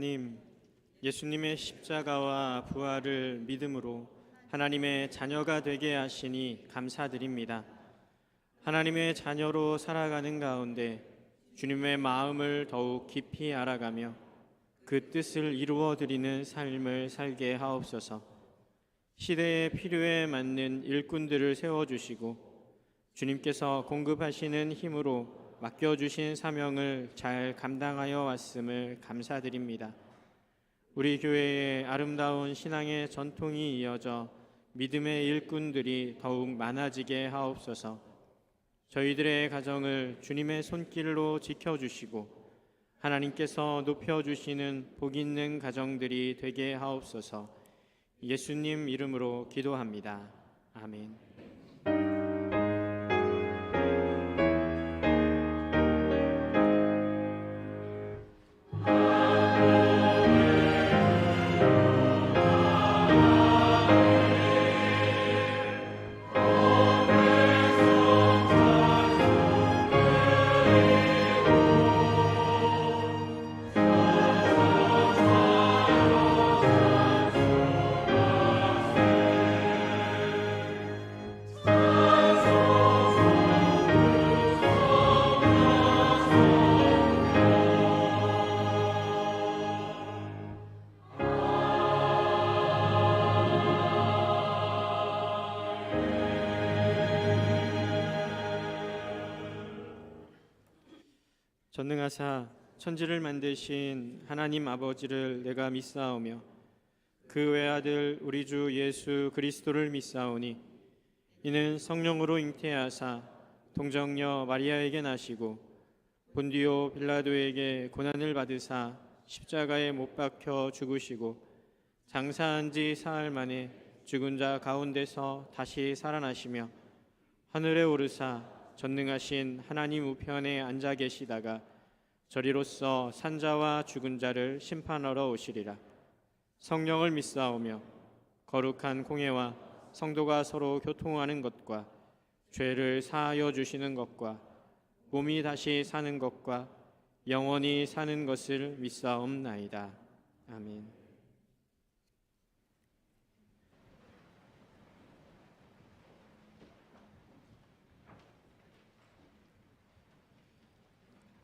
하나님, 예수님의 십자가와 부활을 믿음으로 하나님의 자녀가 되게 하시니 감사드립니다. 하나님의 자녀로 살아가는 가운데 주님의 마음을 더욱 깊이 알아가며 그 뜻을 이루어드리는 삶을 살게 하옵소서. 시대의 필요에 맞는 일꾼들을 세워주시고 주님께서 공급하시는 힘으로 맡겨주신 사명을 잘 감당하여 왔음을 감사드립니다. 우리 교회의 아름다운 신앙의 전통이 이어져 믿음의 일꾼들이 더욱 많아지게 하옵소서. 저희들의 가정을 주님의 손길로 지켜주시고 하나님께서 높여주시는 복 있는 가정들이 되게 하옵소서. 예수님 이름으로 기도합니다. 아멘. 전능하사 천지를 만드신 하나님 아버지를 내가 믿사오며 그 외아들 우리 주 예수 그리스도를 믿사오니 이는 성령으로 잉태하사 동정녀 마리아에게 나시고 본디오 빌라도에게 고난을 받으사 십자가에 못 박혀 죽으시고 장사한 지 사흘 만에 죽은 자 가운데서 다시 살아나시며 하늘에 오르사 전능하신 하나님 우편에 앉아 계시다가 저리로서 산자와 죽은 자를 심판하러 오시리라. 성령을 믿사오며 거룩한 공회와 성도가 서로 교통하는 것과 죄를 사하여 주시는 것과 몸이 다시 사는 것과 영원히 사는 것을 믿사옵나이다. 아멘.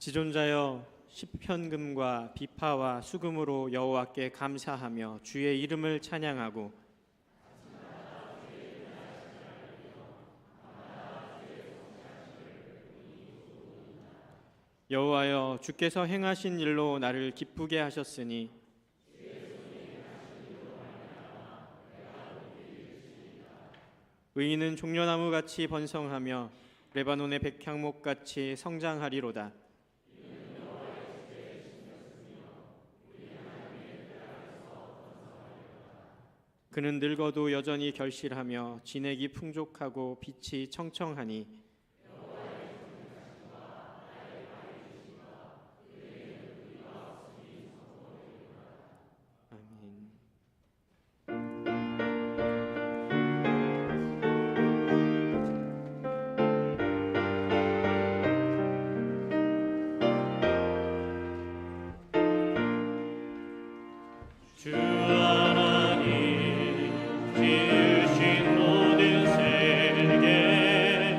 지존자여 시편금과 비파와 수금으로 여호와께 감사하며 주의 이름을 찬양하고 여호와여 주께서 행하신 일로 나를 기쁘게 하셨으니 의인은 종려나무같이 번성하며 레바논의 백향목같이 성장하리로다. 그는 늙어도 여전히 결실하며 진액이 풍족하고 빛이 청청하니 아멘. 주 하나님 지으신 모든 세계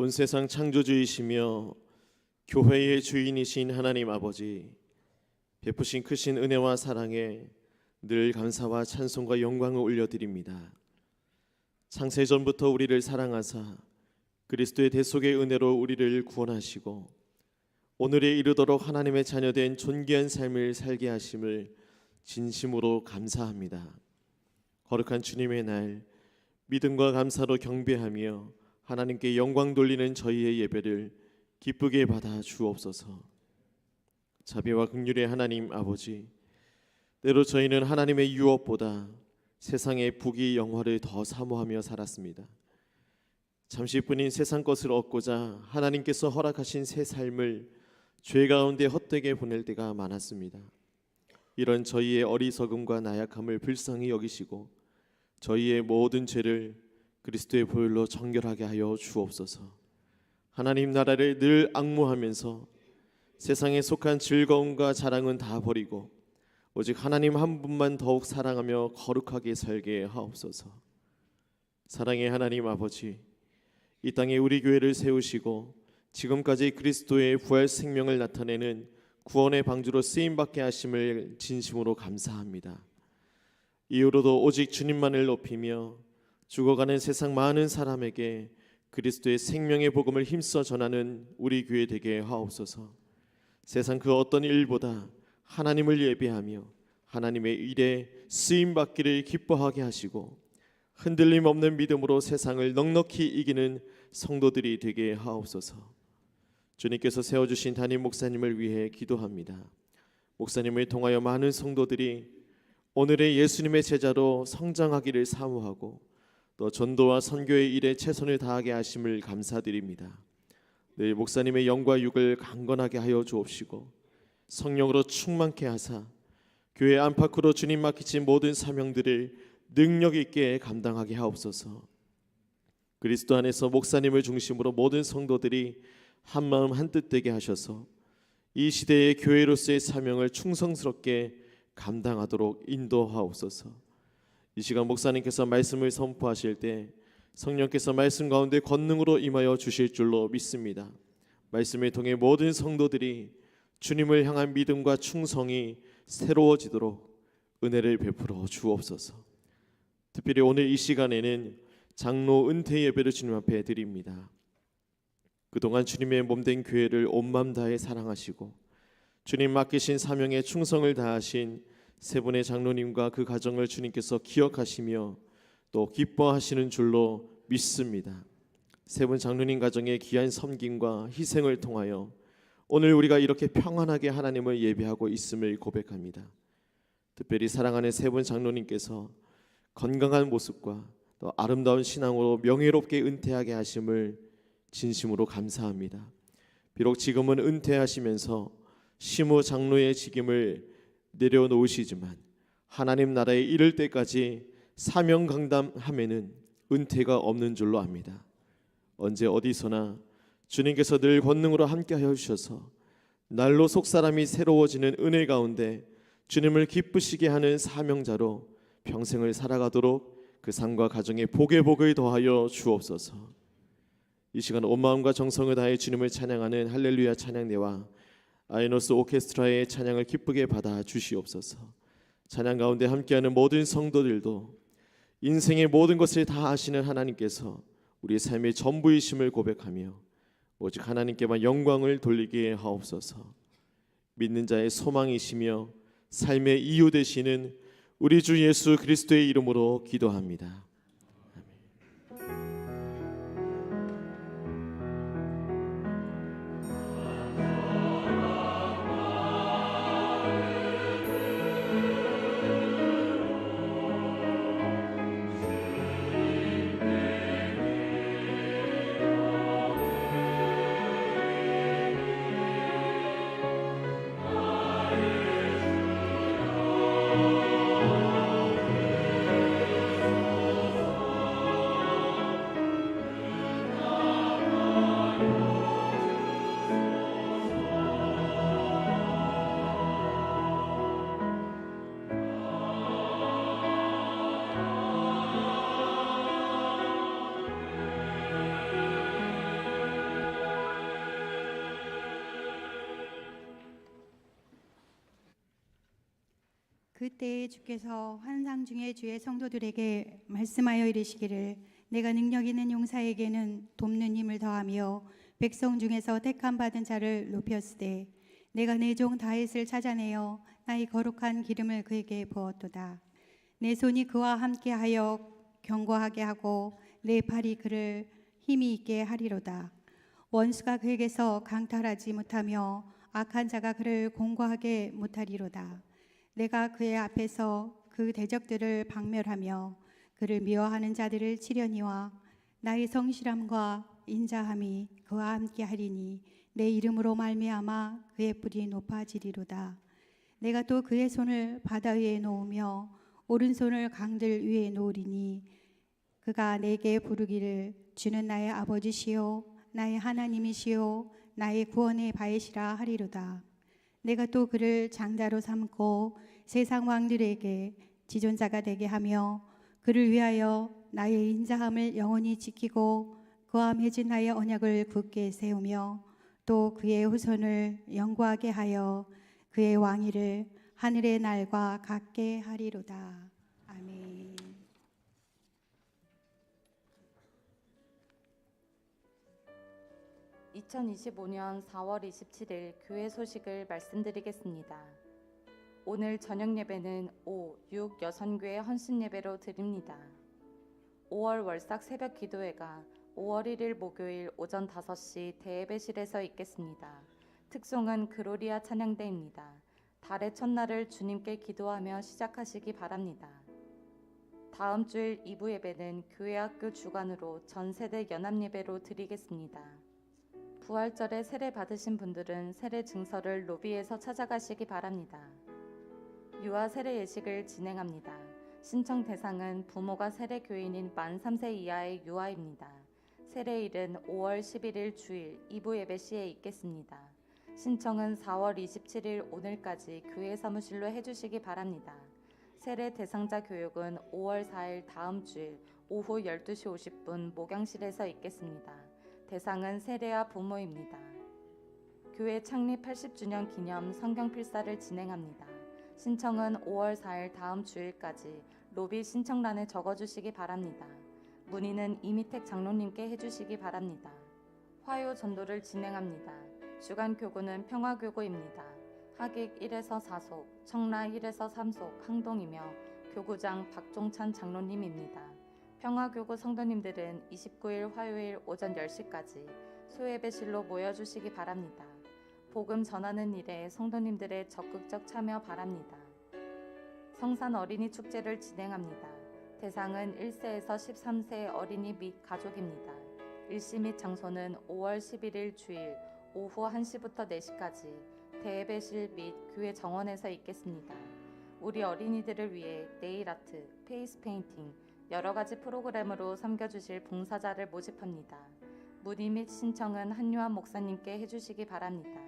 온 세상 창조주이시며 교회의 주인이신 하나님 아버지, 베푸신 크신 은혜와 사랑에 늘 감사와 찬송과 영광을 올려드립니다. 창세전부터 우리를 사랑하사 그리스도의 대속의 은혜로 우리를 구원하시고 오늘에 이르도록 하나님의 자녀된 존귀한 삶을 살게 하심을 진심으로 감사합니다. 거룩한 주님의 날, 믿음과 감사로 경배하며 하나님께 영광 돌리는 저희의 예배를 기쁘게 받아 주옵소서. 자비와 긍휼의 하나님 아버지, 때로 저희는 하나님의 유업보다 세상의 부귀 영화를 더 사모하며 살았습니다. 잠시뿐인 세상 것을 얻고자 하나님께서 허락하신 새 삶을 죄 가운데 헛되게 보낼 때가 많았습니다. 이런 저희의 어리석음과 나약함을 불쌍히 여기시고 저희의 모든 죄를 그리스도의 보혈로 정결하게 하여 주옵소서. 하나님 나라를 늘 앙무하면서 세상에 속한 즐거움과 자랑은 다 버리고 오직 하나님 한 분만 더욱 사랑하며 거룩하게 살게 하옵소서. 사랑의 하나님 아버지, 이 땅에 우리 교회를 세우시고 지금까지 그리스도의 부활 생명을 나타내는 구원의 방주로 쓰임받게 하심을 진심으로 감사합니다. 이후로도 오직 주님만을 높이며 죽어가는 세상 많은 사람에게 그리스도의 생명의 복음을 힘써 전하는 우리 교회 되게 하옵소서. 세상 그 어떤 일보다 하나님을 예배하며 하나님의 일에 쓰임받기를 기뻐하게 하시고 흔들림 없는 믿음으로 세상을 넉넉히 이기는 성도들이 되게 하옵소서. 주님께서 세워주신 담임 목사님을 위해 기도합니다. 목사님을 통하여 많은 성도들이 오늘의 예수님의 제자로 성장하기를 사모하고 또 전도와 선교의 일에 최선을 다하게 하심을 감사드립니다. 늘 목사님의 영과 육을 강건하게 하여 주옵시고 성령으로 충만케 하사 교회 안팎으로 주님 맡기신 모든 사명들을 능력 있게 감당하게 하옵소서. 그리스도 안에서 목사님을 중심으로 모든 성도들이 한마음 한뜻 되게 하셔서 이 시대의 교회로서의 사명을 충성스럽게 감당하도록 인도하옵소서. 이 시간 목사님께서 말씀을 선포하실 때 성령께서 말씀 가운데 권능으로 임하여 주실 줄로 믿습니다. 말씀을 통해 모든 성도들이 주님을 향한 믿음과 충성이 새로워지도록 은혜를 베풀어 주옵소서. 특별히 오늘 이 시간에는 장로 은퇴 예배를 주님 앞에 드립니다. 그동안 주님의 몸된 교회를 온 마음 다해 사랑하시고 주님 맡기신 사명에 충성을 다하신 세 분의 장로님과 그 가정을 주님께서 기억하시며 또 기뻐하시는 줄로 믿습니다. 세 분 장로님 가정의 귀한 섬김과 희생을 통하여 오늘 우리가 이렇게 평안하게 하나님을 예배하고 있음을 고백합니다. 특별히 사랑하는 세 분 장로님께서 건강한 모습과 또 아름다운 신앙으로 명예롭게 은퇴하게 하심을 진심으로 감사합니다. 비록 지금은 은퇴하시면서 시무 장로의 직임을 내려놓으시지만 하나님 나라에 이를 때까지 사명 강담함에는 은퇴가 없는 줄로 압니다. 언제 어디서나 주님께서 늘 권능으로 함께하여 주셔서 날로 속사람이 새로워지는 은혜 가운데 주님을 기쁘시게 하는 사명자로 평생을 살아가도록 그 삶과 가정에 복의 복을 더하여 주옵소서. 이 시간 온 마음과 정성을 다해 주님을 찬양하는 할렐루야 찬양대와 아이노스 오케스트라의 찬양을 기쁘게 받아 주시옵소서. 찬양 가운데 함께하는 모든 성도들도 인생의 모든 것을 다 아시는 하나님께서 우리의 삶의 전부이심을 고백하며 오직 하나님께만 영광을 돌리게 하옵소서. 믿는 자의 소망이시며 삶의 이유 되시는 우리 주 예수 그리스도의 이름으로 기도합니다. 그때에 주께서 환상 중에 주의 성도들에게 말씀하여 이르시기를 내가 능력 있는 용사에게는 돕는 힘을 더하며 백성 중에서 택함 받은 자를 높였으되 내가 내 종 다윗을 찾아내어 나의 거룩한 기름을 그에게 부었도다. 내 손이 그와 함께하여 견고하게 하고 내 팔이 그를 힘이 있게 하리로다. 원수가 그에게서 강탈하지 못하며 악한 자가 그를 공고하게 못하리로다. 내가 그의 앞에서 그 대적들을 박멸하며 그를 미워하는 자들을 치려니와 나의 성실함과 인자함이 그와 함께하리니 내 이름으로 말미암아 그의 뿔이 높아지리로다. 내가 또 그의 손을 바다 위에 놓으며 오른손을 강들 위에 놓으리니 그가 내게 부르기를 주는 나의 아버지시요 나의 하나님이시요 나의 구원의 바이시라 하리로다. 내가 또 그를 장자로 삼고 세상 왕들에게 지존자가 되게 하며 그를 위하여 나의 인자함을 영원히 지키고 그와 맺은 나의 언약을 굳게 세우며 또 그의 후손을 영구하게 하여 그의 왕위를 하늘의 날과 같게 하리로다. 아멘. (2025년 4월 27일) 교회 소식을 말씀드리겠습니다. 오늘 저녁 예배는 5, 6 여선교회 헌신 예배로 드립니다. 5월 월삭 새벽 기도회가 5월 1일 목요일 오전 5시 대예배실에서 있겠습니다. 특송은 그로리아 찬양대입니다. 달의 첫날을 주님께 기도하며 시작하시기 바랍니다. 다음 주일 2부 예배는 교회학교 주관으로 전세대 연합예배로 드리겠습니다. 부활절에 세례 받으신 분들은 세례 증서를 로비에서 찾아가시기 바랍니다. 유아 세례 예식을 진행합니다. 신청 대상은 부모가 세례 교인인 만 3세 이하의 유아입니다. 세례일은 5월 11일 주일 2부 예배 시에 있겠습니다. 신청은 4월 27일 오늘까지 교회 사무실로 해주시기 바랍니다. 세례 대상자 교육은 5월 4일 다음 주일 오후 12시 50분 목양실에서 있겠습니다. 대상은 세례와 부모입니다. 교회 창립 80주년 기념 성경 필사를 진행합니다. 신청은 5월 4일 다음 주일까지 로비 신청란에 적어주시기 바랍니다. 문의는 이미택 장로님께 해주시기 바랍니다. 화요 전도를 진행합니다. 주간 교구는 평화교구입니다. 하객 1에서 4속, 청라 1에서 3속 항동이며 교구장 박종찬 장로님입니다. 평화교구 성도님들은 29일 화요일 오전 10시까지 소예배실로 모여주시기 바랍니다. 복음 전하는 일에 성도님들의 적극적 참여 바랍니다. 성산 어린이 축제를 진행합니다. 대상은 1세에서 13세 어린이 및 가족입니다. 일시 및 장소는 5월 11일 주일 오후 1시부터 4시까지 대예배실 및 교회 정원에서 있겠습니다. 우리 어린이들을 위해 네일 아트, 페이스 페인팅, 여러 가지 프로그램으로 섬겨주실 봉사자를 모집합니다. 문의 및 신청은 한유한 목사님께 해주시기 바랍니다.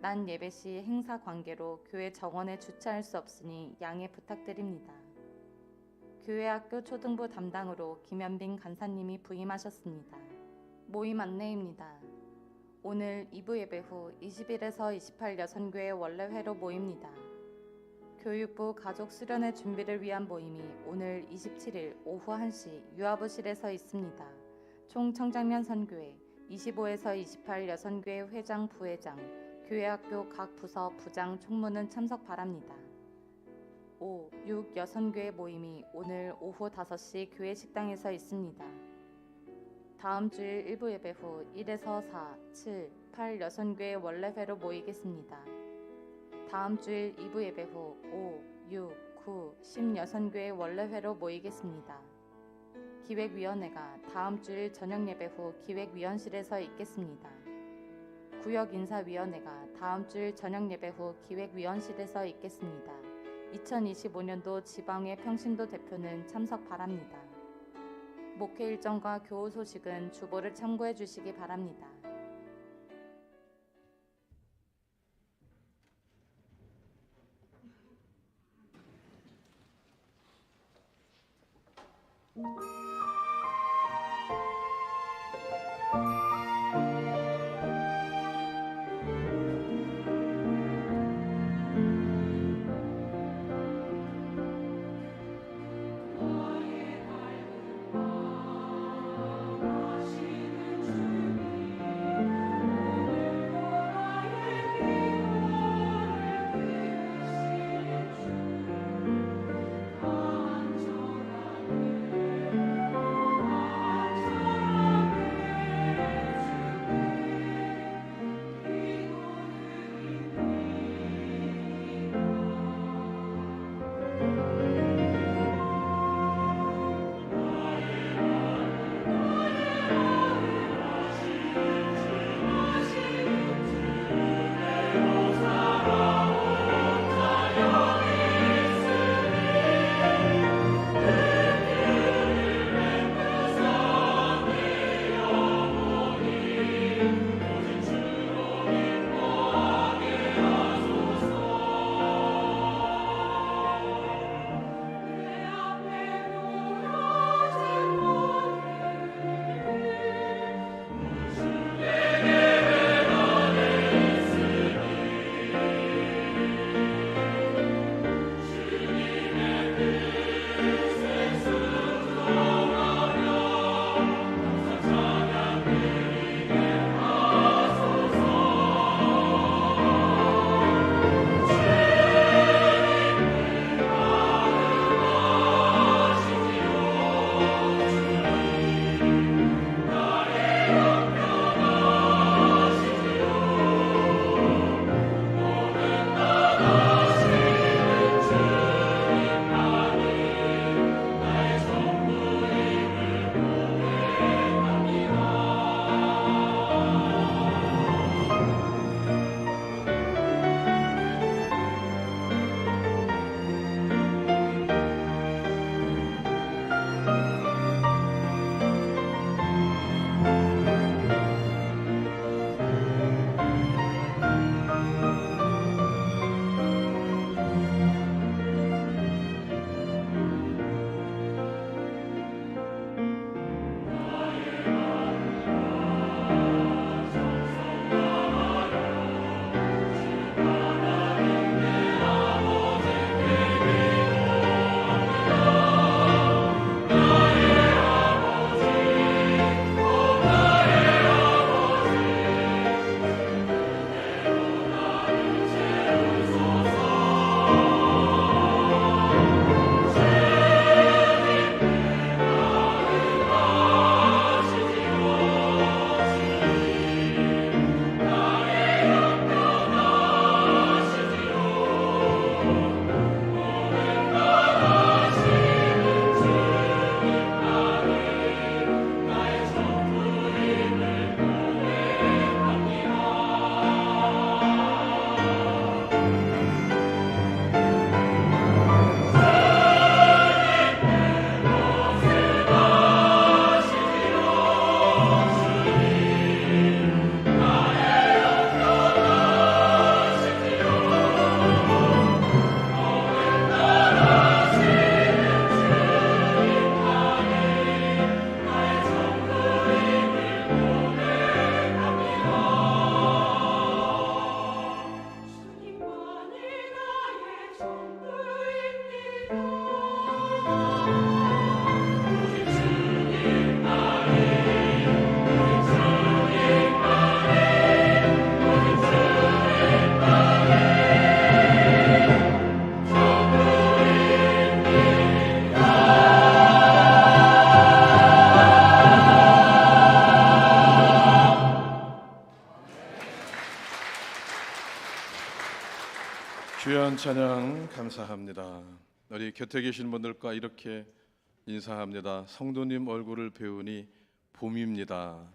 난 예배 시 행사 관계로 교회 정원에 주차할 수 없으니 양해 부탁드립니다. 교회학교 초등부 담당으로 김현빈 간사님이 부임하셨습니다. 모임 안내입니다. 오늘 2부 예배 후 20일에서 28 여선교회 원래회로 모입니다. 교육부 가족 수련회 준비를 위한 모임이 오늘 27일 오후 1시 유아부실에서 있습니다. 총 청장면 선교회 25에서 28 여선교회 회장, 부회장, 교회학교 각 부서 부장, 총무는 참석 바랍니다. 5, 6 여선교회 모임이 오늘 오후 5시 교회 식당에서 있습니다. 다음 주일 1부 예배 후 1에서 4, 7, 8 여선교회 원래회로 모이겠습니다. 다음 주일 2부 예배 후 5, 6, 9, 10 여선교회 원래회로 모이겠습니다. 기획위원회가 다음 주일 저녁 예배 후 기획위원실에서 있겠습니다. 구역인사위원회가 다음 주일 저녁 예배 후 기획위원실에서 있겠습니다. 2025년도 지방회 평신도 대표는 참석 바랍니다. 목회 일정과 교우 소식은 주보를 참고해 주시기 바랍니다. 귀한 찬양 감사합니다. 우리 곁에 계신 분들과 이렇게 인사합니다. 성도님 얼굴을 배우니 봄입니다.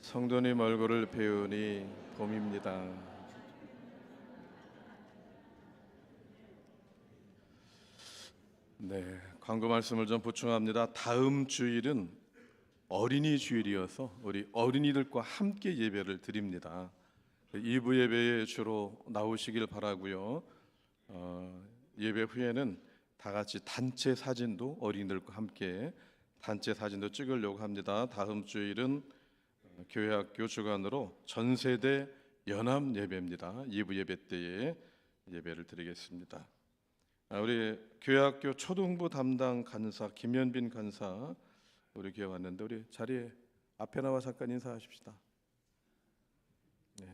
성도님 얼굴을 배우니 봄입니다. 네, 광고 말씀을 좀 보충합니다. 다음 주일은 어린이 주일이어서 우리 어린이들과 함께 예배를 드립니다. 2부 예배에 주로 나오시길 바라고요. 예배 후에는 다 같이 단체 사진도 어린이들과 함께 단체 사진도 찍으려고 합니다. 다음 주일은 교회학교 주관으로 전세대 연합 예배입니다. 2부 예배 때에 예배를 드리겠습니다. 우리 교회학교 초등부 담당 간사 김현빈 간사 우리 교회 왔는데 우리 자리에 앞에 나와 잠깐 인사하십시다. 네,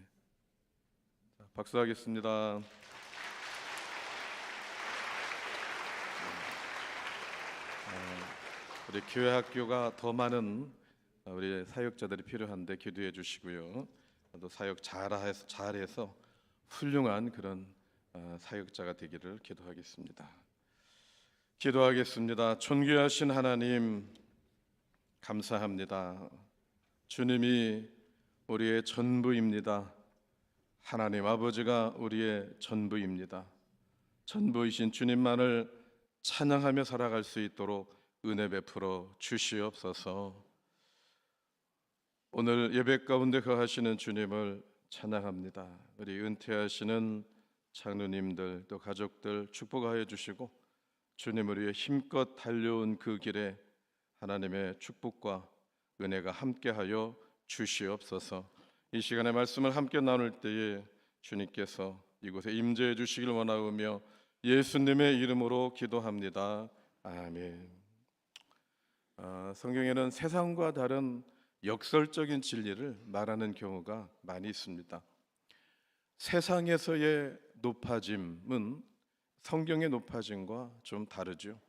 자, 박수하겠습니다. 우리 교회학교가 더 많은 우리 사역자들이 필요한데 기도해 주시고요. 또 사역 잘해서 훌륭한 그런 사역자가 되기를 기도하겠습니다. 기도하겠습니다. 존귀하신 하나님 감사합니다. 주님이 우리의 전부입니다. 하나님 아버지가 우리의 전부입니다. 전부이신 주님만을 찬양하며 살아갈 수 있도록 은혜 베풀어 주시옵소서. 오늘 예배 가운데 거하시는 주님을 찬양합니다. 우리 은퇴하시는 장로님들 또 가족들 축복하여 주시고 주님을 위해 힘껏 달려온 그 길에 하나님의 축복과 은혜가 함께하여 주시옵소서. 이 시간에 말씀을 함께 나눌 때에 주님께서 이곳에 임재해 주시길 원하오며 예수님의 이름으로 기도합니다. 아멘. 성경에는 세상과 다른 역설적인 진리를 말하는 경우가 많이 있습니다. 세상에서의 높아짐은 성경의 높아짐과 좀 다르죠.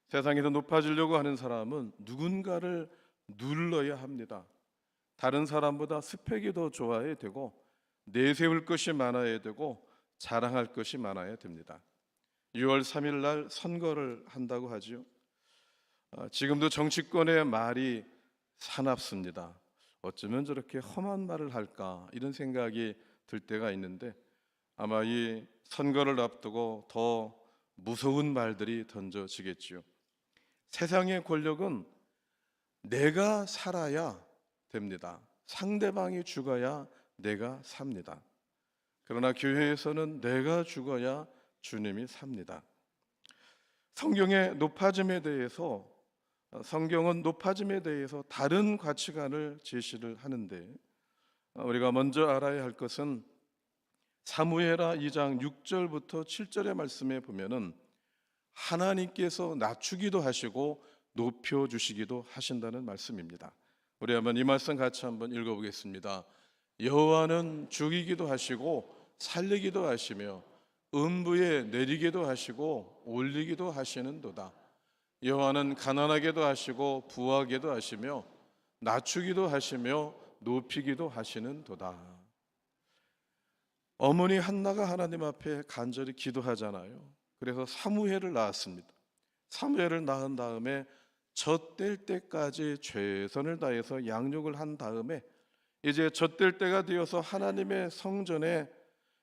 세상에서 높아지려고 하는 사람은 누군가를 눌러야 합니다. 다른 사람보다 스펙이 더 좋아야 되고 내세울 것이 많아야 되고 자랑할 것이 많아야 됩니다. 6월 3일 날 선거를 한다고 하죠. 지금도 정치권의 말이 사납습니다. 어쩌면 저렇게 험한 말을 할까 이런 생각이 들 때가 있는데 아마 이 선거를 앞두고 더 무서운 말들이 던져지겠지요. 세상의 권력은 내가 살아야 됩니다. 상대방이 죽어야 내가 삽니다. 그러나 교회에서는 내가 죽어야 주님이 삽니다. 성경은 높아짐에 대해서 다른 가치관을 제시를 하는데 우리가 먼저 알아야 할 것은 사무엘하 2장 6절부터 7절의 말씀에 보면은 하나님께서 낮추기도 하시고 높여주시기도 하신다는 말씀입니다. 우리 한번 이 말씀 같이 한번 읽어보겠습니다. 여호와는 죽이기도 하시고 살리기도 하시며 음부에 내리기도 하시고 올리기도 하시는도다. 여호와는 가난하게도 하시고 부하게도 하시며 낮추기도 하시며 높이기도 하시는도다. 어머니 한나가 하나님 앞에 간절히 기도하잖아요. 그래서 사무엘을 낳았습니다. 사무엘을 낳은 다음에 젖될 때까지 최선을 다해서 양육을 한 다음에 이제 젖될 때가 되어서 하나님의 성전에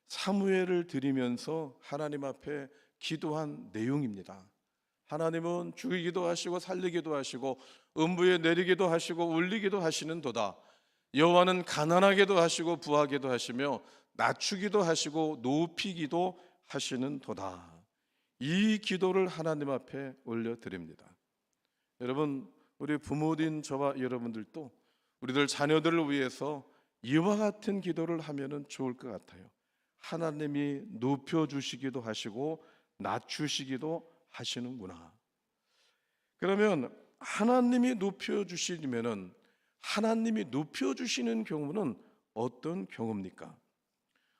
사무엘을 드리면서 하나님 앞에 기도한 내용입니다. 하나님은 죽이기도 하시고 살리기도 하시고 음부에 내리기도 하시고 울리기도 하시는도다. 여호와는 가난하게도 하시고 부하게도 하시며 낮추기도 하시고 높이기도 하시는도다. 이 기도를 하나님 앞에 올려드립니다. 여러분, 우리 부모인 저와 여러분들도 우리들 자녀들을 위해서 이와 같은 기도를 하면 좋을 것 같아요. 하나님이 높여주시기도 하시고 낮추시기도 하시는구나. 그러면 하나님이 높여주시면은 하나님이 높여주시는 경우는 어떤 경우입니까?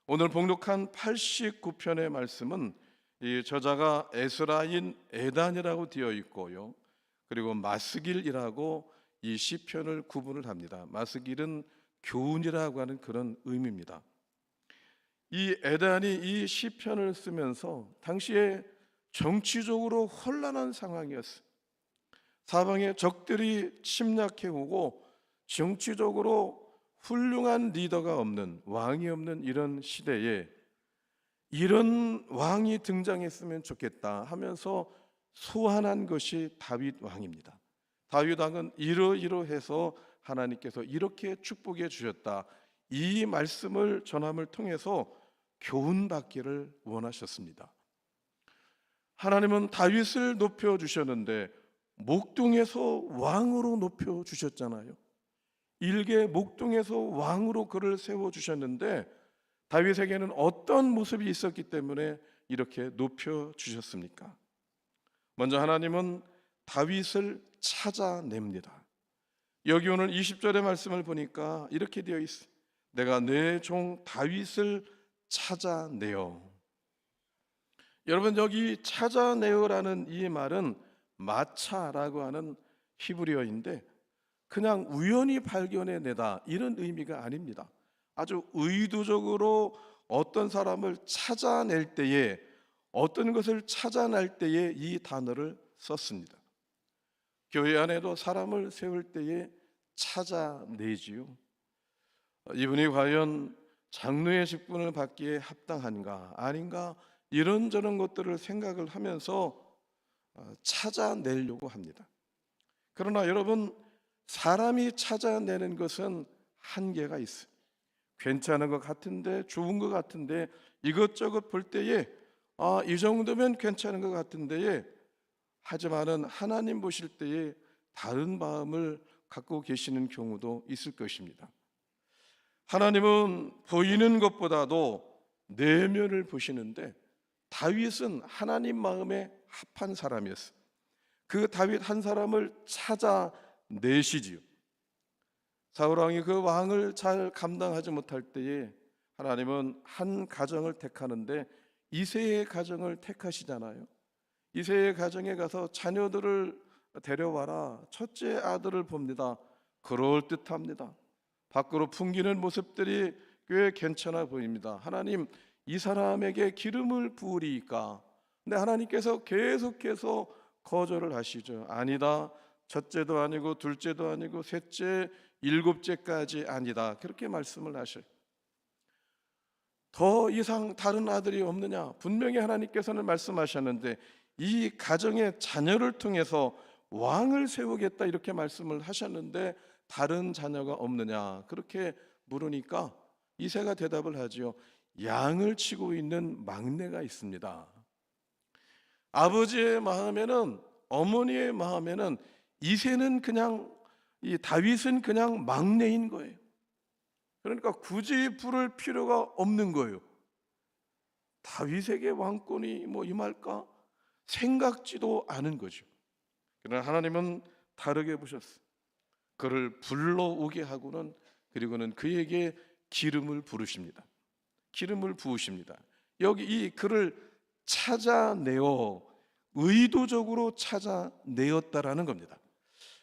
오늘 봉독한 89편의 말씀은 이 저자가 에스라인 에단이라고 되어 있고요. 그리고 마스길이라고 이 시편을 구분을 합니다. 마스길은 교훈이라고 하는 그런 의미입니다. 이 에단이 이 시편을 쓰면서 당시에 정치적으로 혼란한 상황이었어요. 사방에 적들이 침략해 오고 정치적으로 훌륭한 리더가 없는, 왕이 없는 이런 시대에 이런 왕이 등장했으면 좋겠다 하면서 소환한 것이 다윗 왕입니다. 다윗 왕은 이러이러해서 하나님께서 이렇게 축복해 주셨다, 이 말씀을 전함을 통해서 교훈받기를 원하셨습니다. 하나님은 다윗을 높여 주셨는데 목동에서 왕으로 높여 주셨잖아요. 일개 목동에서 왕으로 그를 세워 주셨는데 다윗에게는 어떤 모습이 있었기 때문에 이렇게 높여 주셨습니까? 먼저 하나님은 다윗을 찾아냅니다. 여기 오늘 20절의 말씀을 보니까 이렇게 되어 있어요. 내가 내 종 다윗을 찾아내어. 여러분, 여기 찾아내어라는 이 말은 마차라고 하는 히브리어인데 그냥 우연히 발견해내다 이런 의미가 아닙니다. 아주 의도적으로 어떤 사람을 찾아낼 때에, 어떤 것을 찾아낼 때에 이 단어를 썼습니다. 교회 안에도 사람을 세울 때에 찾아내지요. 이분이 과연 장로의 직분을 받기에 합당한가 아닌가 이런저런 것들을 생각을 하면서 찾아내려고 합니다. 그러나 여러분, 사람이 찾아내는 것은 한계가 있어요. 괜찮은 것 같은데, 좋은 것 같은데, 이것저것 볼 때에 이 정도면 괜찮은 것 같은데, 하지만은 하나님 보실 때에 다른 마음을 갖고 계시는 경우도 있을 것입니다. 하나님은 보이는 것보다도 내면을 보시는데 다윗은 하나님 마음에 합한 사람이었어요. 그 다윗 한 사람을 찾아내시지요. 사울 왕이 그 왕을 잘 감당하지 못할 때에 하나님은 한 가정을 택하는데 이새의 가정을 택하시잖아요. 이새의 가정에 가서 자녀들을 데려와라. 첫째 아들을 봅니다. 그럴듯합니다. 밖으로 풍기는 모습들이 꽤 괜찮아 보입니다. 하나님, 이 사람에게 기름을 부으리이까? 근데 하나님께서 계속해서 거절을 하시죠. 아니다. 첫째도 아니고 둘째도 아니고 셋째, 일곱째까지 아니다. 그렇게 말씀을 하셔요. 더 이상 다른 아들이 없느냐? 분명히 하나님께서는 말씀하셨는데 이 가정의 자녀를 통해서 왕을 세우겠다 이렇게 말씀을 하셨는데 다른 자녀가 없느냐? 그렇게 물으니까 이새가 대답을 하지요. 양을 치고 있는 막내가 있습니다. 아버지의 마음에는, 어머니의 마음에는 이새는 그냥, 이 다윗은 그냥 막내인 거예요. 그러니까 굳이 부를 필요가 없는 거예요. 다윗에게 왕권이 임할까 생각지도 않은 거죠. 그러나 하나님은 다르게 보셨어요. 그를 불러오게 하고는, 그리고는 그에게 기름을 부르십니다. 기름을 부으십니다. 여기 이 그를 찾아내어, 의도적으로 찾아내었다라는 겁니다.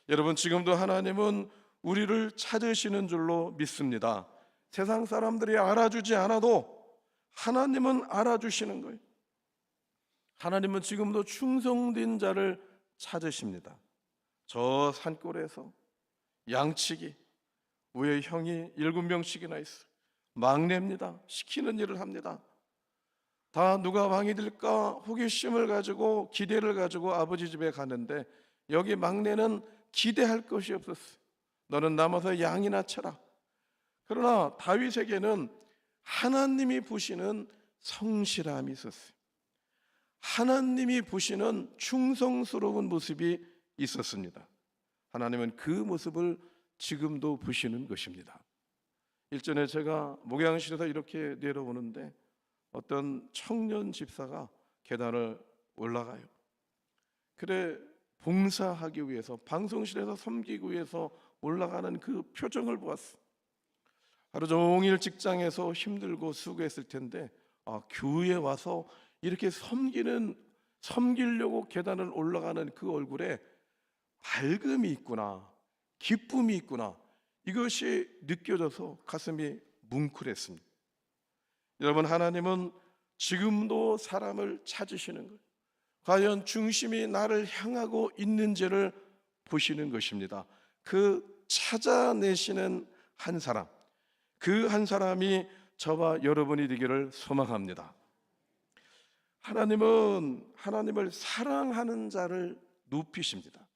여러분, 지금도 하나님은 우리를 찾으시는 줄로 믿습니다. 세상 사람들이 알아주지 않아도 하나님은 알아주시는 거예요. 하나님은 지금도 충성된 자를 찾으십니다. 저 산골에서 양치기, 우리 형이 7명씩이나 있어요. 막내입니다. 시키는 일을 합니다. 다 누가 왕이 될까 호기심을 가지고, 기대를 가지고 아버지 집에 가는데 여기 막내는 기대할 것이 없었어요. 너는 남아서 양이나 쳐라. 그러나 다윗에게는 하나님이 보시는 성실함이 있었어요. 하나님이 보시는 충성스러운 모습이 있었습니다. 하나님은 그 모습을 지금도 보시는 것입니다. 일전에 제가 목양실에서 이렇게 내려오는데 어떤 청년 집사가 계단을 올라가요. 그래, 봉사하기 위해서, 방송실에서 섬기기 위해서 올라가는 그 표정을 보았어. 하루 종일 직장에서 힘들고 수고했을 텐데 교회에 와서 이렇게 섬기려고 계단을 올라가는 그 얼굴에 밝음이 있구나, 기쁨이 있구나, 이것이 느껴져서 가슴이 뭉클했습니다. 여러분, 하나님은 지금도 사람을 찾으시는 거예요. 과연 중심이 나를 향하고 있는지를 보시는 것입니다. 그 찾아내시는 한 사람, 그 한 사람이 저와 여러분이 되기를 소망합니다. 하나님은 하나님을 사랑하는 자를 높이십니다.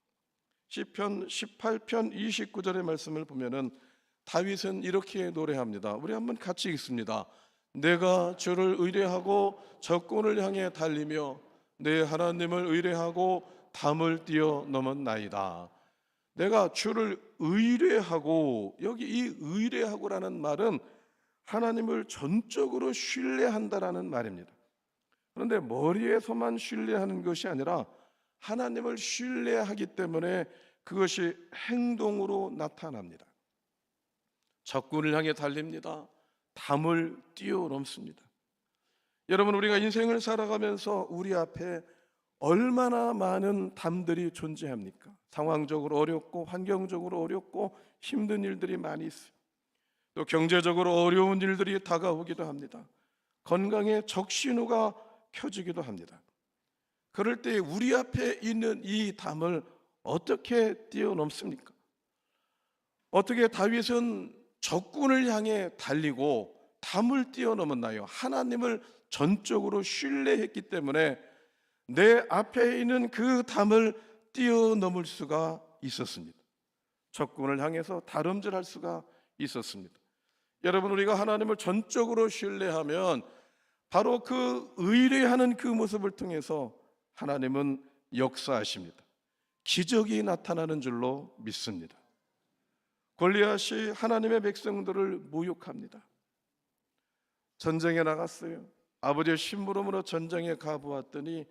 시편 18편 29절의 말씀을 보면은 다윗은 이렇게 노래합니다. 우리 한번 같이 읽습니다. 내가 주를 의뢰하고 적군을 향해 달리며 내 하나님을 의뢰하고 담을 뛰어넘었나이다. 내가 주를 의뢰하고, 여기 이 의뢰하고라는 말은 하나님을 전적으로 신뢰한다라는 말입니다. 그런데 머리에서만 신뢰하는 것이 아니라 하나님을 신뢰하기 때문에 그것이 행동으로 나타납니다. 적군을 향해 달립니다. 담을 뛰어넘습니다. 여러분, 우리가 인생을 살아가면서 우리 앞에 얼마나 많은 담들이 존재합니까? 상황적으로 어렵고 환경적으로 어렵고 힘든 일들이 많이 있어요. 또 경제적으로 어려운 일들이 다가오기도 합니다. 건강에 적신호가 켜지기도 합니다. 그럴 때 우리 앞에 있는 이 담을 어떻게 뛰어넘습니까? 어떻게 다윗은 적군을 향해 달리고 담을 뛰어넘었나요? 하나님을 전적으로 신뢰했기 때문에 내 앞에 있는 그 담을 뛰어넘을 수가 있었습니다. 적군을 향해서 다름질할 수가 있었습니다. 여러분, 우리가 하나님을 전적으로 신뢰하면 바로 그 의뢰하는 그 모습을 통해서 하나님은 역사하십니다. 기적이 나타나는 줄로 믿습니다. 골리앗이 하나님의 백성들을 모욕합니다. 전쟁에 나갔어요. 아버지의 심부름으로 전쟁에 가보았더니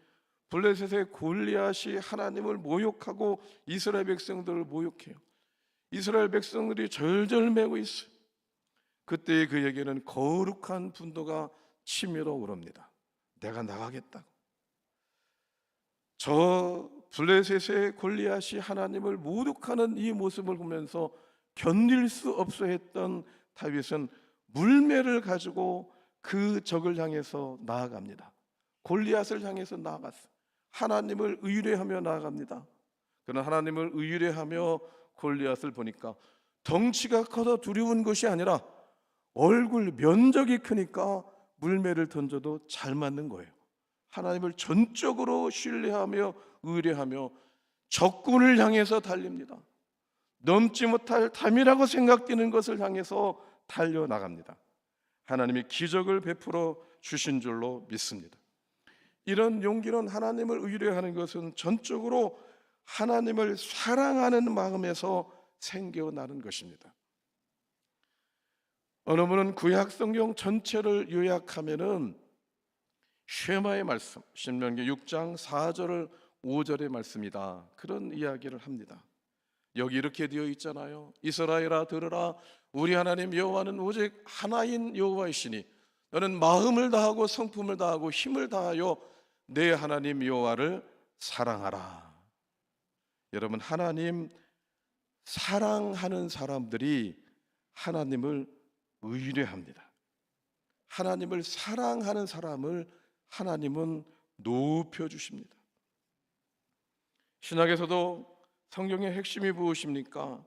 블레셋의 골리앗이 하나님을 모욕하고 이스라엘 백성들을 모욕해요. 이스라엘 백성들이 절절매고 있어요. 그때 그에게는 거룩한 분노가 치밀어 오릅니다. 내가 나가겠다고. 저 블레셋의 골리앗이 하나님을 모독하는 이 모습을 보면서 견딜 수 없어 했던 다윗은 물매를 가지고 그 적을 향해서 나아갑니다. 골리앗을 향해서 나아갔어요. 하나님을 의뢰하며 나아갑니다. 그러나 하나님을 의뢰하며 골리앗을 보니까 덩치가 커서 두려운 것이 아니라 얼굴 면적이 크니까 물매를 던져도 잘 맞는 거예요. 하나님을 전적으로 신뢰하며 의뢰하며 적군을 향해서 달립니다. 넘지 못할 담이라고 생각되는 것을 향해서 달려나갑니다. 하나님이 기적을 베풀어 주신 줄로 믿습니다. 이런 용기는, 하나님을 의뢰하는 것은 전적으로 하나님을 사랑하는 마음에서 생겨나는 것입니다. 어느 분은 구약 성경 전체를 요약하면은 쉐마의 말씀, 신명기 6장 4절 5절의 말씀이다, 그런 이야기를 합니다. 여기 이렇게 되어 있잖아요. 이스라엘아 들으라, 우리 하나님 여호와는 오직 하나인 여호와이시니 너는 마음을 다하고 성품을 다하고 힘을 다하여 내 하나님 여호와를 사랑하라. 여러분, 하나님 사랑하는 사람들이 하나님을 의뢰합니다. 하나님을 사랑하는 사람을 하나님은 높여주십니다. 신약에서도 성경의 핵심이 무엇입니까?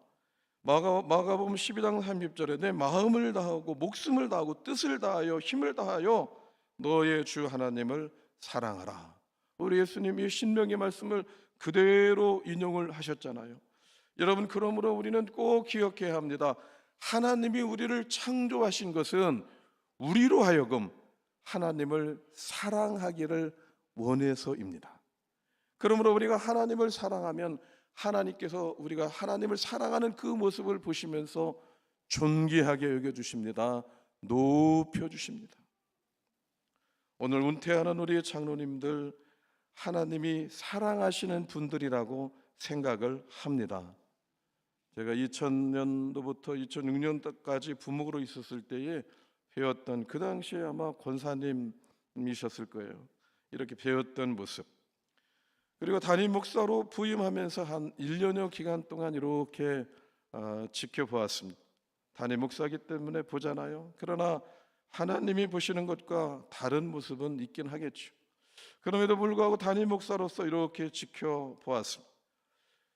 마가복음 12장 30절에 내 마음을 다하고 목숨을 다하고 뜻을 다하여 힘을 다하여 너의 주 하나님을 사랑하라. 우리 예수님이 신명의 말씀을 그대로 인용을 하셨잖아요. 여러분, 그러므로 우리는 꼭 기억해야 합니다. 하나님이 우리를 창조하신 것은 우리로 하여금 하나님을 사랑하기를 원해서입니다. 그러므로 우리가 하나님을 사랑하면 하나님께서 우리가 하나님을 사랑하는 그 모습을 보시면서 존귀하게 여겨주십니다. 높여주십니다. 오늘 은퇴하는 우리의 장로님들, 하나님이 사랑하시는 분들이라고 생각을 합니다. 제가 2000년도부터 2006년도까지 부목으로 있었을 때에 배웠던, 그 당시에 아마 권사님이셨을 거예요. 이렇게 배웠던 모습, 그리고 담임 목사로 부임하면서 한 1년여 기간 동안 이렇게 지켜보았습니다. 담임 목사이기 때문에 보잖아요. 그러나 하나님이 보시는 것과 다른 모습은 있긴 하겠죠. 그럼에도 불구하고 담임 목사로서 이렇게 지켜보았습니다.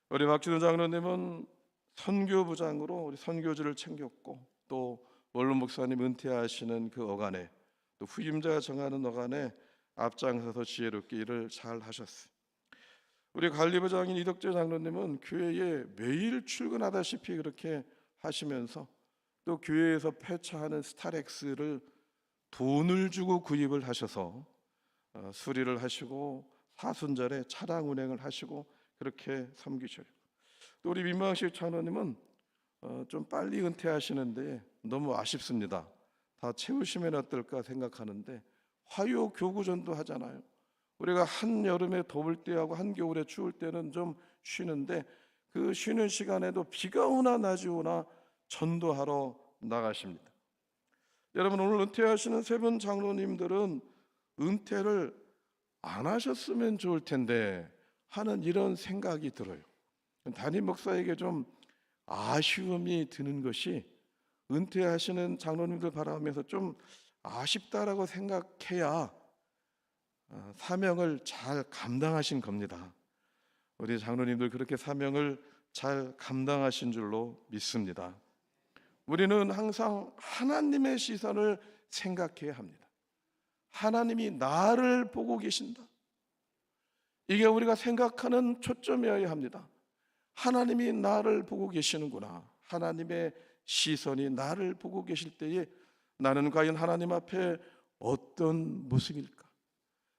우리 박진우 장로님은 선교부장으로 우리 선교지를 챙겼고, 또 원룸 목사님 은퇴하시는 그 어간에, 또 후임자가 정하는 어간에 앞장서서 지혜롭게 일을 잘 하셨어요. 우리 관리부장인 이덕재 장로님은 교회에 매일 출근하다시피 그렇게 하시면서, 또 교회에서 폐차하는 스타렉스를 돈을 주고 구입을 하셔서 수리를 하시고 사순절에 차량 운행을 하시고 그렇게 섬기셔요. 또 우리 민망식 장로님은 좀 빨리 은퇴하시는데 너무 아쉽습니다. 다 채우시면 어떨까 생각하는데, 화요 교구전도 하잖아요. 우리가 한 여름에 더울 때하고 한 겨울에 추울 때는 좀 쉬는데, 그 쉬는 시간에도 비가 오나 낮이 오나 전도하러 나가십니다. 여러분, 오늘 은퇴하시는 세 분 장로님들은 은퇴를 안 하셨으면 좋을 텐데 하는 이런 생각이 들어요. 담임 목사에게 좀 아쉬움이 드는 것이, 은퇴하시는 장로님들 바라보면서 좀 아쉽다라고 생각해야 사명을 잘 감당하신 겁니다. 우리 장로님들 그렇게 사명을 잘 감당하신 줄로 믿습니다. 우리는 항상 하나님의 시선을 생각해야 합니다. 하나님이 나를 보고 계신다. 이게 우리가 생각하는 초점이어야 합니다. 하나님이 나를 보고 계시는구나. 하나님의 시선이 나를 보고 계실 때에 나는 과연 하나님 앞에 어떤 모습일까?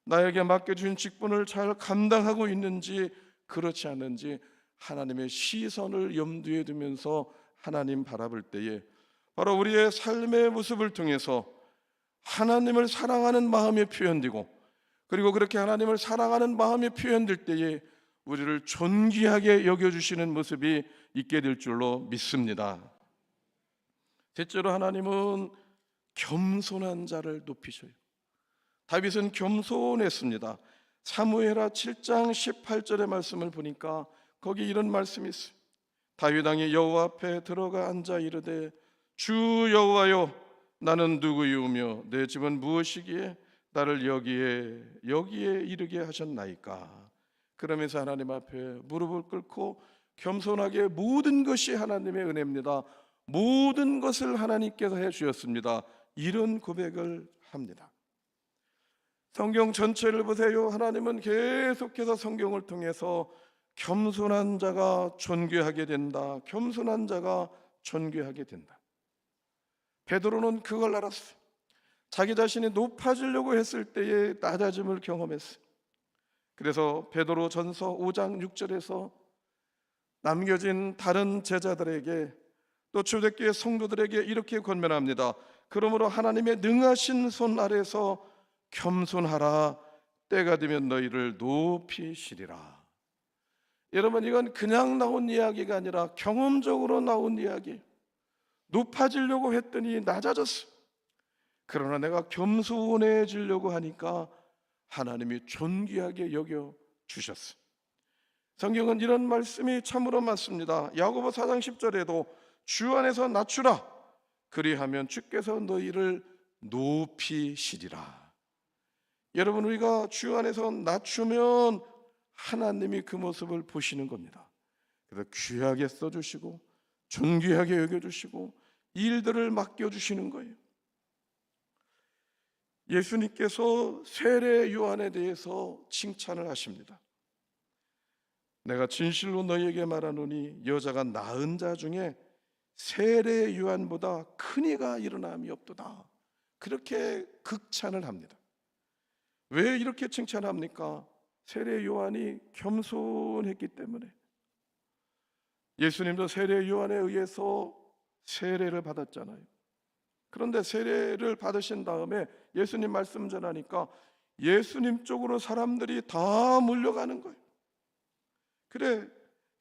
나에게 맡겨준 직분을 잘 감당하고 있는지 그렇지 않는지 하나님의 시선을 염두에 두면서 하나님 바라볼 때에 바로 우리의 삶의 모습을 통해서 하나님을 사랑하는 마음이 표현되고, 그리고 그렇게 하나님을 사랑하는 마음이 표현될 때에 우리를 존귀하게 여겨주시는 모습이 있게 될 줄로 믿습니다. 셋째로, 하나님은 겸손한 자를 높이셔요. 다윗은 겸손했습니다. 사무엘하 7장 18절의 말씀을 보니까 거기 이런 말씀이 있어요. 다윗 왕이 여호와 앞에 들어가 앉아 이르되, 주 여호와여, 나는 누구이오며 내 집은 무엇이기에 나를 여기에 이르게 하셨나이까? 그러면서 하나님 앞에 무릎을 꿇고 겸손하게 모든 것이 하나님의 은혜입니다, 모든 것을 하나님께서 해주셨습니다, 이런 고백을 합니다. 성경 전체를 보세요. 하나님은 계속해서 성경을 통해서 겸손한 자가 존귀하게 된다, 겸손한 자가 존귀하게 된다. 베드로는 그걸 알았어요. 자기 자신이 높아지려고 했을 때의 낮아짐을 경험했어요. 그래서 베드로 전서 5장 6절에서 남겨진 다른 제자들에게, 또 초대교회 성도들에게 이렇게 권면합니다. 그러므로 하나님의 능하신 손 아래서 겸손하라, 때가 되면 너희를 높이시리라. 여러분, 이건 그냥 나온 이야기가 아니라 경험적으로 나온 이야기. 높아지려고 했더니 낮아졌어. 그러나 내가 겸손해지려고 하니까 하나님이 존귀하게 여겨 주셨어. 성경은 이런 말씀이 참으로 많습니다. 야고보 4장 10절에도 주 안에서 낮추라, 그리하면 주께서 너희를 높이시리라. 여러분, 우리가 주 안에서 낮추면 하나님이 그 모습을 보시는 겁니다. 그래서 귀하게 써주시고 존귀하게 여겨주시고 일들을 맡겨주시는 거예요. 예수님께서 세례 요한에 대해서 칭찬을 하십니다. 내가 진실로 너희에게 말하노니 여자가 낳은 자 중에 세례 요한보다 큰 이가 일어남이 없도다. 그렇게 극찬을 합니다. 왜 이렇게 칭찬합니까? 세례 요한이 겸손했기 때문에. 예수님도 세례 요한에 의해서 세례를 받았잖아요. 그런데 세례를 받으신 다음에 예수님 말씀 전하니까 예수님 쪽으로 사람들이 다 몰려가는 거예요. 그래,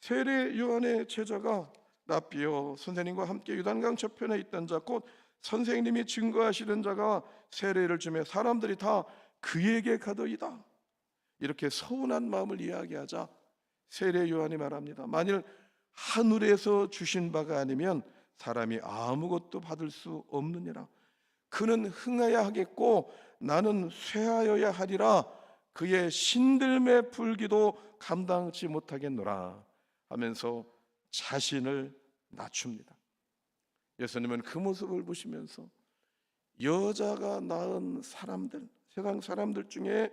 세례 요한의 제자가 납비여 선생님과 함께 요단강 저편에 있던 자, 곧 선생님이 증거하시는 자가 세례를 주며 사람들이 다 그에게 가더이다. 이렇게 서운한 마음을 이야기하자 세례 요한이 말합니다. 만일 하늘에서 주신 바가 아니면 사람이 아무것도 받을 수 없느니라. 그는 흥하여야 하겠고 나는 쇠하여야 하리라. 그의 신들매 불기도 감당치 못하겠노라 하면서 자신을 낮춥니다. 예수님은 그 모습을 보시면서 여자가 낳은 사람들, 세상 사람들 중에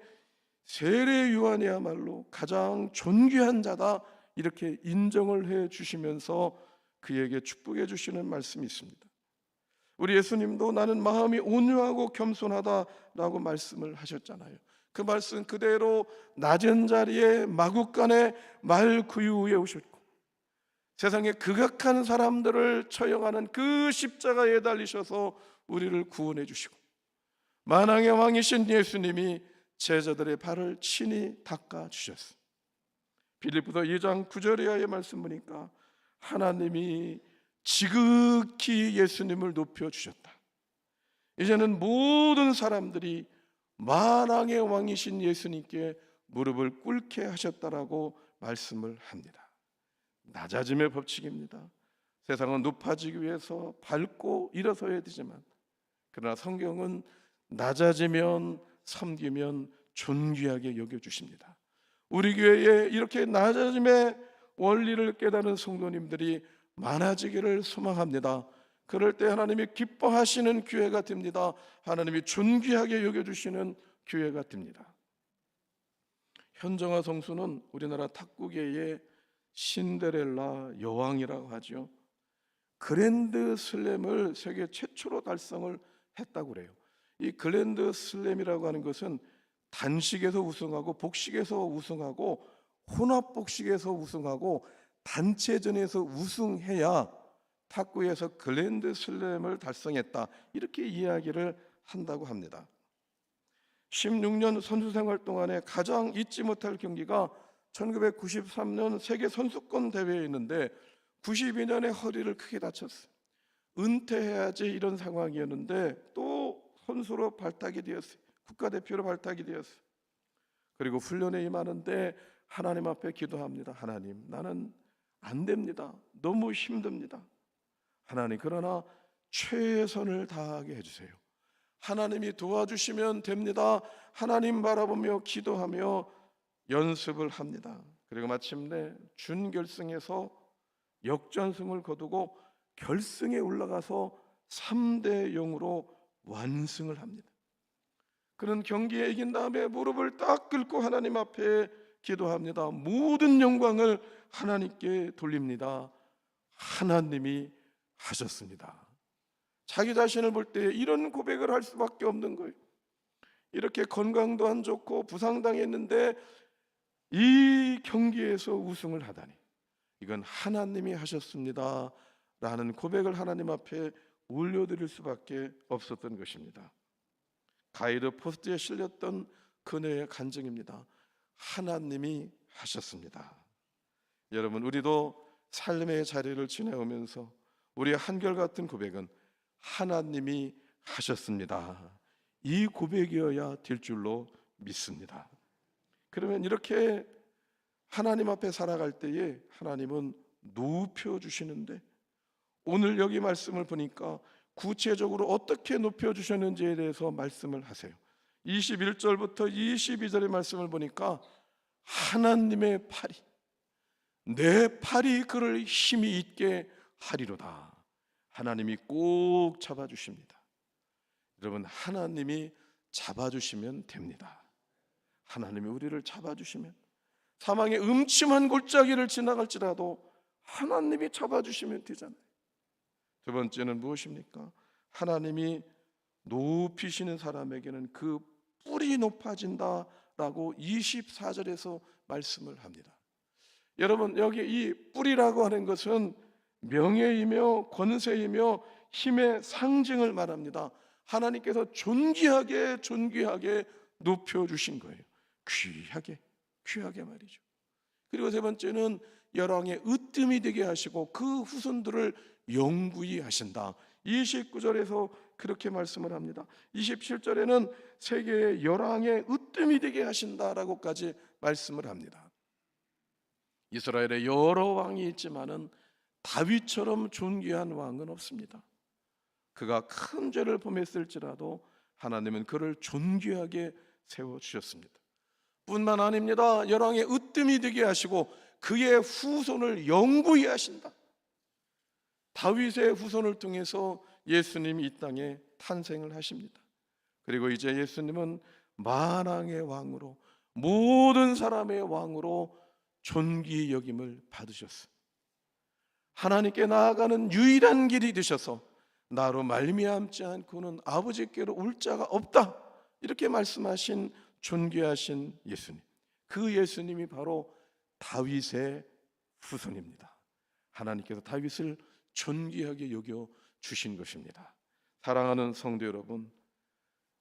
세례 요한이야말로 가장 존귀한 자다, 이렇게 인정을 해 주시면서 그에게 축복해 주시는 말씀이 있습니다. 우리 예수님도 나는 마음이 온유하고 겸손하다라고 말씀을 하셨잖아요. 그 말씀 그대로 낮은 자리에 마구간에 말 구유 위에 오셨고 세상의 극악한 사람들을 처형하는 그 십자가에 달리셔서 우리를 구원해 주시고 만왕의 왕이신 예수님이 제자들의 발을 친히 닦아 주셨습니다. 빌립보서 2장 9절의 말씀 보니까 하나님이 지극히 예수님을 높여주셨다. 이제는 모든 사람들이 만왕의 왕이신 예수님께 무릎을 꿇게 하셨다라고 말씀을 합니다. 낮아짐의 법칙입니다. 세상은 높아지기 위해서 밟고 일어서야 되지만 그러나 성경은 낮아지면 섬기면 존귀하게 여겨주십니다. 우리 교회에 이렇게 낮아짐의 원리를 깨닫는 성도님들이 많아지기를 소망합니다. 그럴 때 하나님이 기뻐하시는 교회가 됩니다. 하나님이 존귀하게 여겨주시는 교회가 됩니다. 현정화 성수는 우리나라 탁구계의 신데렐라 여왕이라고 하죠. 그랜드 슬램을 세계 최초로 달성을 했다고 그래요. 이 그랜드 슬램이라고 하는 것은 단식에서 우승하고 복식에서 우승하고 혼합복식에서 우승하고 단체전에서 우승해야 탁구에서 그랜드 슬램을 달성했다, 이렇게 이야기를 한다고 합니다. 16년 선수 생활 동안에 가장 잊지 못할 경기가 1993년 세계 선수권 대회였는데 92년에 허리를 크게 다쳤어요. 은퇴해야지 이런 상황이었는데 또 선수로 발탁이 되었어요. 국가대표로 발탁이 되었어요. 그리고 훈련에 임하는데 하나님 앞에 기도합니다. 하나님, 나는 안 됩니다. 너무 힘듭니다. 하나님, 그러나 최선을 다하게 해주세요. 하나님이 도와주시면 됩니다. 하나님 바라보며 기도하며 연습을 합니다. 그리고 마침내 준결승에서 역전승을 거두고 결승에 올라가서 3대 0으로 완승을 합니다. 그런 경기에 이긴 다음에 무릎을 딱 꿇고 하나님 앞에 기도합니다. 모든 영광을 하나님께 돌립니다. 하나님이 하셨습니다. 자기 자신을 볼 때 이런 고백을 할 수밖에 없는 거예요. 이렇게 건강도 안 좋고 부상당했는데 이 경기에서 우승을 하다니, 이건 하나님이 하셨습니다 라는 고백을 하나님 앞에 올려드릴 수밖에 없었던 것입니다. 가이드 포스트에 실렸던 그녀의 간증입니다. 하나님이 하셨습니다. 여러분, 우리도 삶의 자리를 지내오면서 우리의 한결같은 고백은 하나님이 하셨습니다, 이 고백이어야 될 줄로 믿습니다. 그러면 이렇게 하나님 앞에 살아갈 때에 하나님은 높여주시는데, 오늘 여기 말씀을 보니까 구체적으로 어떻게 높여주셨는지에 대해서 말씀을 하세요. 21절부터 22절의 말씀을 보니까 하나님의 팔이, 내 팔이 그를 힘이 있게 하리로다. 하나님이 꼭 잡아주십니다. 여러분, 하나님이 잡아주시면 됩니다. 하나님이 우리를 잡아주시면, 사망의 음침한 골짜기를 지나갈지라도 하나님이 잡아주시면 되잖아요. 두 번째는 무엇입니까? 하나님이 높이시는 사람에게는 그 뿔이 높아진다라고 24절에서 말씀을 합니다. 여러분, 여기 이 뿔이라고 하는 것은 명예이며 권세이며 힘의 상징을 말합니다. 하나님께서 존귀하게 높여주신 거예요. 귀하게 말이죠. 그리고 세 번째는 열왕의 으뜸이 되게 하시고 그 후손들을 영구히 하신다. 29절에서 그렇게 말씀을 합니다. 27절에는 세계의 열왕의 으뜸이 되게 하신다라고까지 말씀을 합니다. 이스라엘에 여러 왕이 있지만은 다윗처럼 존귀한 왕은 없습니다. 그가 큰 죄를 범했을지라도 하나님은 그를 존귀하게 세워주셨습니다. 뿐만 아닙니다. 열왕의 으뜸이 되게 하시고 그의 후손을 영구히 하신다. 다윗의 후손을 통해서 예수님이 이 땅에 탄생을 하십니다. 그리고 이제 예수님은 만왕의 왕으로, 모든 사람의 왕으로 존귀 여김을 받으셨어요. 하나님께 나아가는 유일한 길이 되셔서 나로 말미암지 않고는 아버지께로 올 자가 없다, 이렇게 말씀하신 존귀하신 예수님, 그 예수님이 바로 다윗의 후손입니다. 하나님께서 다윗을 존귀하게 여겨 주신 것입니다. 사랑하는 성도 여러분,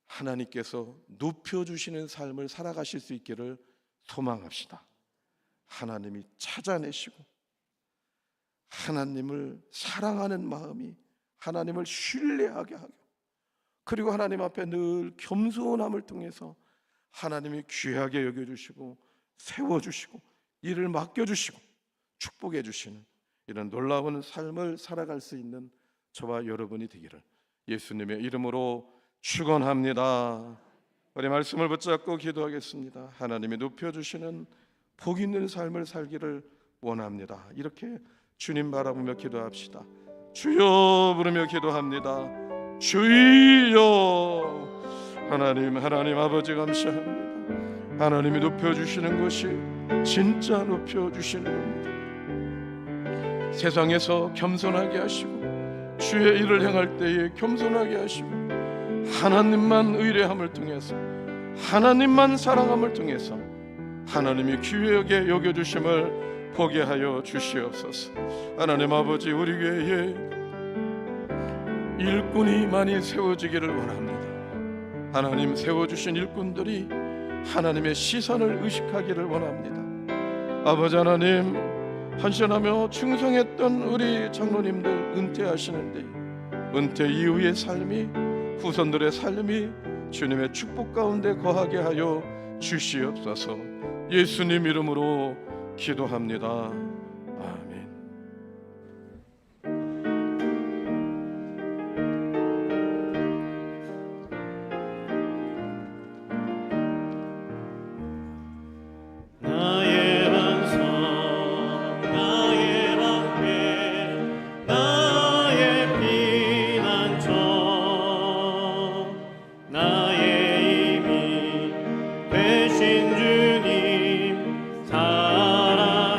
하나님께서 높여주시는 삶을 살아가실 수 있기를 소망합시다. 하나님이 찾아내시고 하나님을 사랑하는 마음이 하나님을 신뢰하게 하고, 그리고 하나님 앞에 늘 겸손함을 통해서 하나님이 귀하게 여겨주시고 세워주시고 일을 맡겨주시고 축복해 주시는 이런 놀라운 삶을 살아갈 수 있는 저와 여러분이 되기를 예수님의 이름으로 축원합니다. 우리 말씀을 붙잡고 기도하겠습니다. 하나님이 높여주시는 복 있는 삶을 살기를 원합니다. 이렇게 주님 바라보며 기도합시다. 주여 부르며 기도합니다. 주여. 하나님 아버지 감사합니다. 하나님이 높여주시는 것이 진짜 높여주시는 겁니다. 세상에서 겸손하게 하시고 주의 일을 행할 때에 겸손하게 하시고 하나님만 의뢰함을 통해서, 하나님만 사랑함을 통해서 하나님이 귀하게 여겨주심을 보게 하여 주시옵소서. 하나님 아버지, 우리 교회에 일꾼이 많이 세워지기를 원합니다. 하나님 세워주신 일꾼들이 하나님의 시선을 의식하기를 원합니다. 아버지 하나님, 헌신하며 충성했던 우리 장로님들 은퇴하시는데 은퇴 이후의 삶이, 후손들의 삶이 주님의 축복 가운데 거하게 하여 주시옵소서. 예수님 이름으로 기도합니다. 아멘. 나의 반석, 나의 방패, 나의 피난처, 나의 힘이 되신 주님 사랑합니다.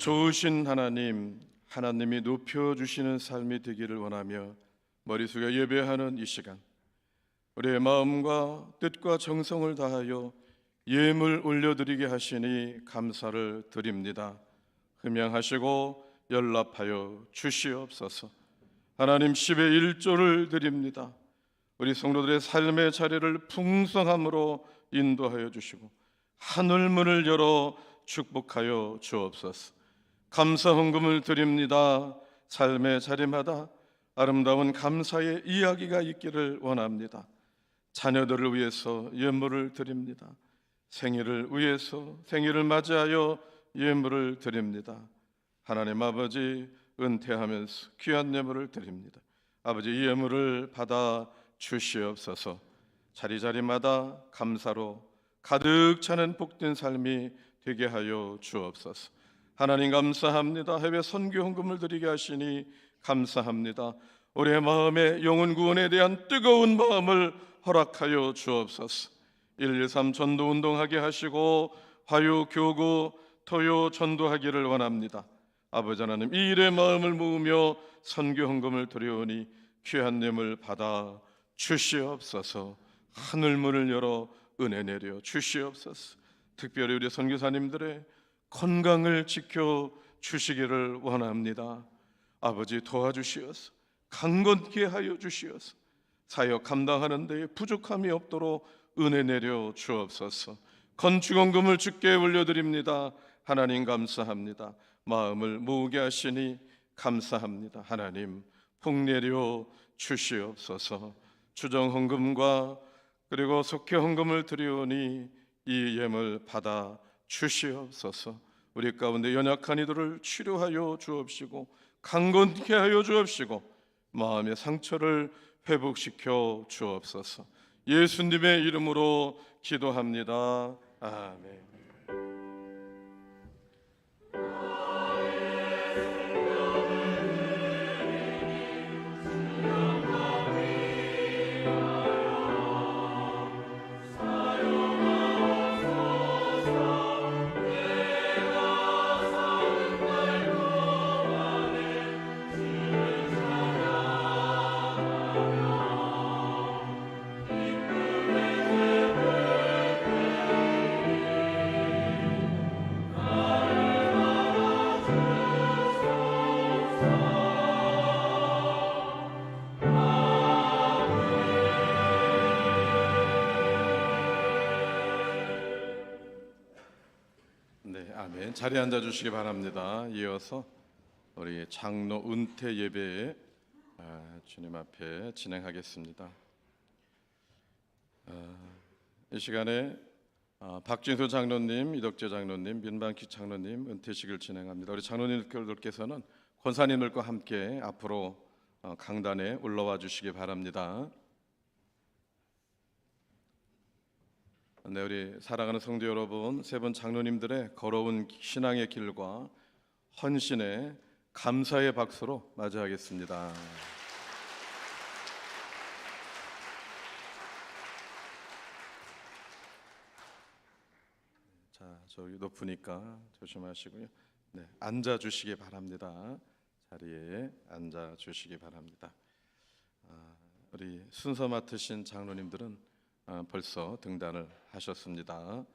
좋으신 하나님, 하나님이 높여주시는 삶이 되기를 원하며 머리 숙여 예배하는 이 시간, 우리의 마음과 뜻과 정성을 다하여 예물 올려드리게 하시니 감사를 드립니다. 흠양하시고 연락하여 주시옵소서. 하나님 10의 1조를 드립니다. 우리 성도들의 삶의 자리를 풍성함으로 인도하여 주시고 하늘문을 열어 축복하여 주옵소서. 감사 헌금을 드립니다. 삶의 자리마다 아름다운 감사의 이야기가 있기를 원합니다. 자녀들을 위해서 예물을 드립니다. 생일을 위해서 생일을 맞이하여 예물을 드립니다. 하나님 아버지, 은퇴하면서 귀한 예물을 드립니다. 아버지, 이 예물을 받아 주시옵소서. 자리자리마다 감사로 가득 차는 복된 삶이 되게 하여 주옵소서. 하나님 감사합니다. 해외 선교 헌금을 드리게 하시니 감사합니다. 우리의 마음에 영혼 구원에 대한 뜨거운 마음을 허락하여 주옵소서. 113 전도 운동하게 하시고 화요 교구 토요 전도하기를 원합니다. 아버지 하나님, 이 일에 마음을 모으며 선교 헌금을 드려오니 귀한 예물 받아 주시옵소서. 하늘문을 열어 은혜 내려 주시옵소서. 특별히 우리 선교사님들의 건강을 지켜 주시기를 원합니다. 아버지, 도와주시어서 강건케 하여 주시어서 사역 감당하는 데 부족함이 없도록 은혜 내려 주옵소서. 건축원금을 주께 올려드립니다. 하나님 감사합니다. 마음을 모으게 하시니 감사합니다. 하나님 복 내려 주시옵소서. 추정헌금과 그리고 속회헌금을 드리오니 이 예물 받아 주시옵소서. 우리 가운데 연약한 이들을 치료하여 주옵시고 강건케 하여 주옵시고 마음의 상처를 회복시켜 주옵소서. 예수님의 이름으로 기도합니다. 아멘. 네, 아멘. 자리에 앉아 주시기 바랍니다. 이어서 우리 장로 은퇴 예배 주님 앞에 진행하겠습니다. 이 시간에 박진수 장로님, 이덕재 장로님, 민방기 장로님 은퇴식을 진행합니다. 우리 장로님들께서는 권사님들과 함께 앞으로 강단에 올라와 주시기 바랍니다. 네, 우리 사랑하는 성도 여러분, 세 분 장로님들의 걸어온 신앙의 길과 헌신에 감사의 박수로 맞이하겠습니다. 자, 저기 높으니까 조심하시고요. 네, 앉아 주시기 바랍니다. 자리에 앉아 주시기 바랍니다. 우리 순서 맡으신 장로님들은 벌써 등단을 하셨습니다.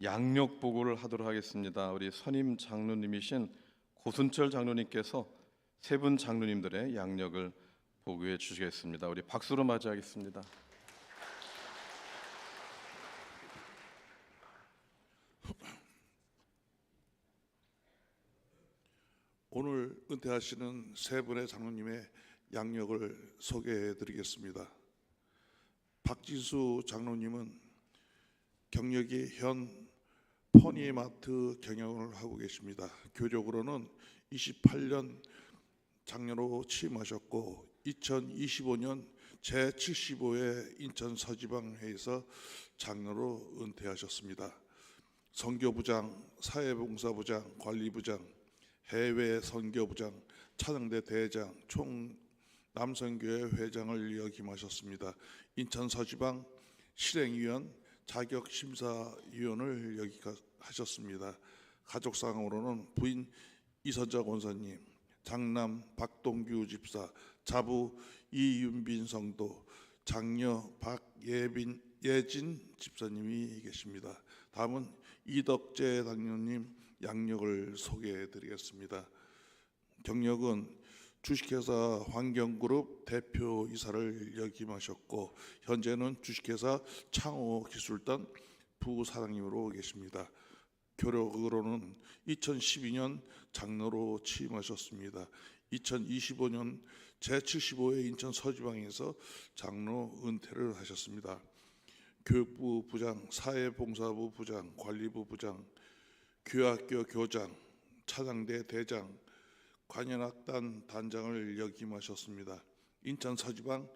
양력 보고를 하도록 하겠습니다. 우리 선임 장로님이신 고순철 장로님께서 세 분 장로님들의 양력을 보고해 주시겠습니다. 우리 박수로 맞이하겠습니다. 오늘 은퇴하시는 세 분의 장로님의 양력을 소개해 드리겠습니다. 박진수 장로님은 경력이 현 퍼니마트 경영을 하고 계십니다. 교적으로는 28년 장로로 취임하셨고 2025년 제75회 인천 서지방회에서 장로로 은퇴하셨습니다. 선교부장, 사회봉사부장, 관리부장, 해외 선교부장, 찬양대 대장, 총 남선교회 회장을 역임하셨습니다. 인천 서지방 실행위원, 자격심사위원을 역임하셨습니다. 가족상으로는 부인 이선자 권사님, 장남 박동규 집사, 자부 이윤빈 성도, 장녀 예진 집사님이 계십니다. 다음은 이덕재 당뇨님 양력을 소개해드리겠습니다. 경력은 주식회사 환경그룹 대표이사를 역임하셨고 현재는 주식회사 창호기술단 부사장님으로 계십니다. 교력으로는 2012년 장로로 취임하셨습니다. 2025년 제75회 인천 서지방에서 장로 은퇴를 하셨습니다. 교육부 부장, 사회봉사부 부장, 관리부 부장, 교학교 교장, 차장대 대장, 관현악단 단장을 역임하셨습니다. 인천 서지방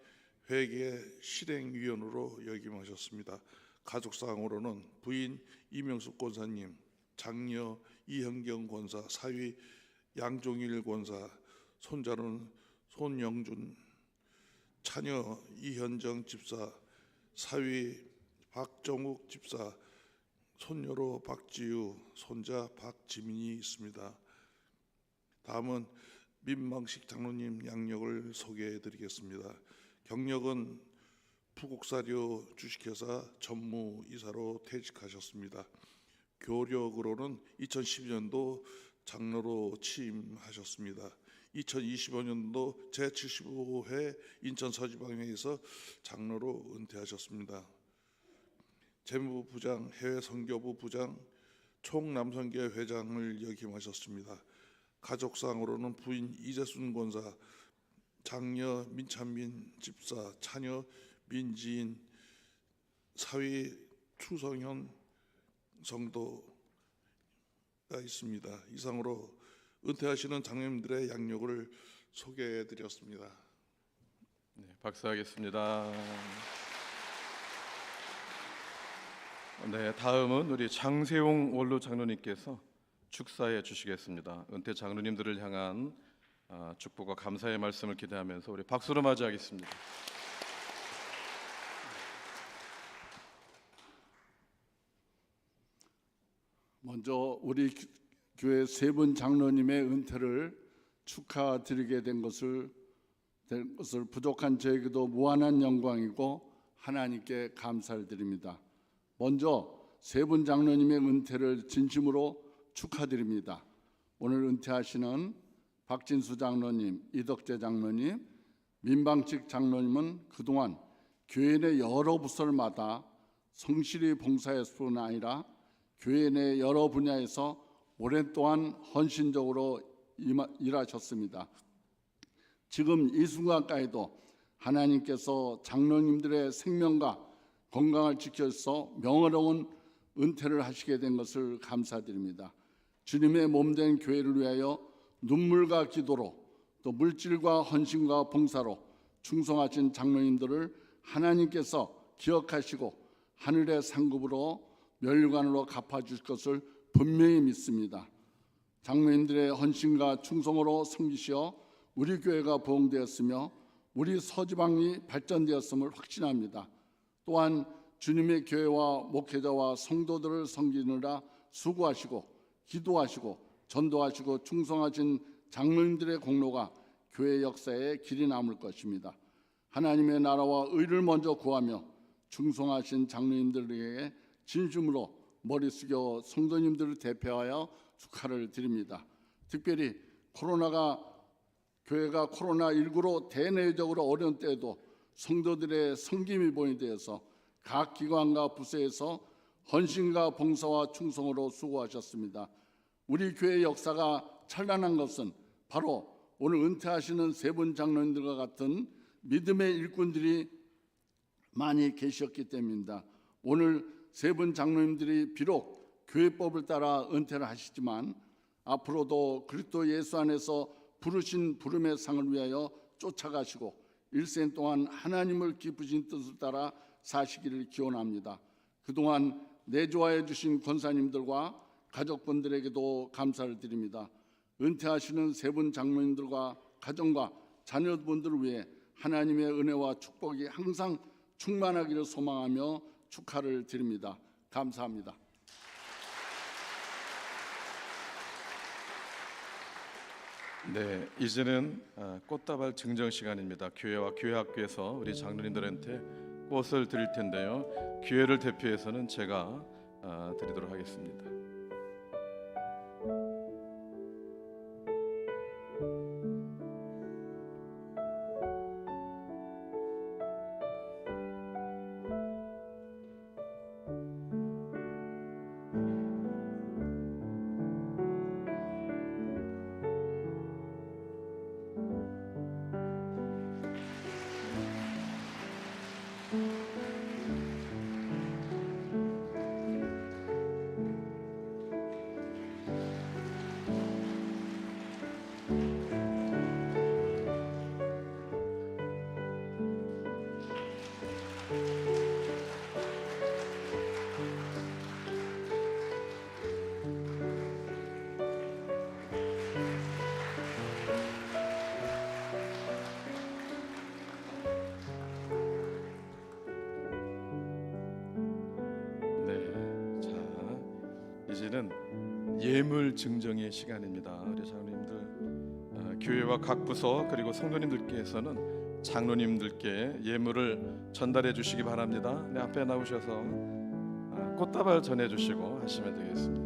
회계 실행위원으로 역임하셨습니다. 가족상으로는 부인 이명숙 권사님, 장녀 이현경 권사, 사위 양종일 권사, 손자는 손영준, 차녀 이현정 집사, 사위 박정욱 집사, 손녀로 박지유, 손자 박지민이 있습니다. 다음은 민방식 장로님 양력을 소개해드리겠습니다. 경력은 부국사료 주식회사 전무이사로 퇴직하셨습니다. 교력으로는 2012년도 장로로 취임하셨습니다. 2025년도 제75회 인천 서지방회에서 장로로 은퇴하셨습니다. 재무부장, 해외선교부 부장, 총남선교 회장을 역임하셨습니다. 가족상으로는 부인 이재순 권사, 장녀 민찬민 집사, 차녀 민지인, 사위 추성현 성도가 있습니다. 이상으로 은퇴하시는 장로님들의 양력을 소개해드렸습니다. 네, 박수하겠습니다. 네, 다음은 우리 장세용 원로 장로님께서 축사해 주시겠습니다. 은퇴 장로님들을 향한 축복과 감사의 말씀을 기대하면서 우리 박수로 맞이하겠습니다. 먼저 우리 교회 세 분 장로님의 은퇴를 축하드리게 된 것을 부족한 저에게도 무한한 영광이고 하나님께 감사를 드립니다. 먼저 세 분 장로님의 은퇴를 진심으로 축하드립니다. 오늘 은퇴하시는 박진수 장로님, 이덕재 장로님, 민방직 장로님은 그동안 교회 내 여러 부설마다 성실히 봉사했을 뿐 아니라 교회 내 여러 분야에서 오랜 동안 헌신적으로 일하셨습니다. 지금 이 순간까지도 하나님께서 장로님들의 생명과 건강을 지켜서 명예로운 은퇴를 하시게 된 것을 감사드립니다. 주님의 몸된 교회를 위하여 눈물과 기도로 또 물질과 헌신과 봉사로 충성하신 장로님들을 하나님께서 기억하시고 하늘의 상급으로 멸관으로 갚아주실 것을 분명히 믿습니다. 장로님들의 헌신과 충성으로 섬기시어 우리 교회가 부흥되었으며 우리 서지방이 발전되었음을 확신합니다. 또한 주님의 교회와 목회자와 성도들을 섬기느라 수고하시고 기도하시고 전도하시고 충성하신 장로님들의 공로가 교회 역사에 길이 남을 것입니다. 하나님의 나라와 의를 먼저 구하며 충성하신 장로님들에게 진심으로 머리 숙여 성도님들을 대표하여 축하를 드립니다. 특별히 교회가 코로나19로 대내적으로 어려운 때에도 성도들의 섬김이 본이 되어서 각 기관과 부서에서 헌신과 봉사와 충성으로 수고하셨습니다. 우리 교회 역사가 찬란한 것은 바로 오늘 은퇴하시는 세 분 장로님들과 같은 믿음의 일꾼들이 많이 계셨기 때문입니다. 오늘 세 분 장로님들이 비록 교회법을 따라 은퇴를 하시지만 앞으로도 그리스도 예수 안에서 부르신 부름의 상을 위하여 쫓아가시고 일생 동안 하나님을 기쁘신 뜻을 따라 사시기를 기원합니다. 그동안 내조하여 주신 권사님들과 가족분들에게도 감사를 드립니다. 은퇴하시는 세 분 장로님들과 가정과 자녀분들을 위해 하나님의 은혜와 축복이 항상 충만하기를 소망하며 축하를 드립니다. 감사합니다. 네, 이제는 꽃다발 증정 시간입니다. 교회와 교회학교에서 우리 장로님들한테 꽃을 드릴 텐데요. 교회를 대표해서는 제가 드리도록 하겠습니다. 네, 자 이제는 예물 증정의 시간입니다. 우리 장로님들, 교회와 각 부서 그리고 성도님들께서는 장로님들께 예물을 전달해 주시기 바랍니다. 네, 앞에 나오셔서 꽃다발 전해 주시고 하시면 되겠습니다.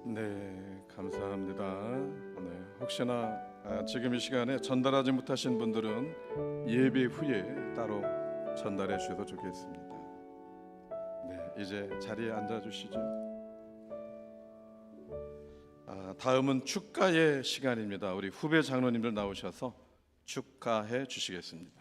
네, 감사합니다. 네, 혹시나 지금 이 시간에 전달하지 못하신 분들은 예배 후에 따로 전달해 주셔도 좋겠습니다. 네, 이제 자리에 앉아 주시죠. 다음은 축가의 시간입니다. 우리 후배 장로님들 나오셔서 축가해 주시겠습니다.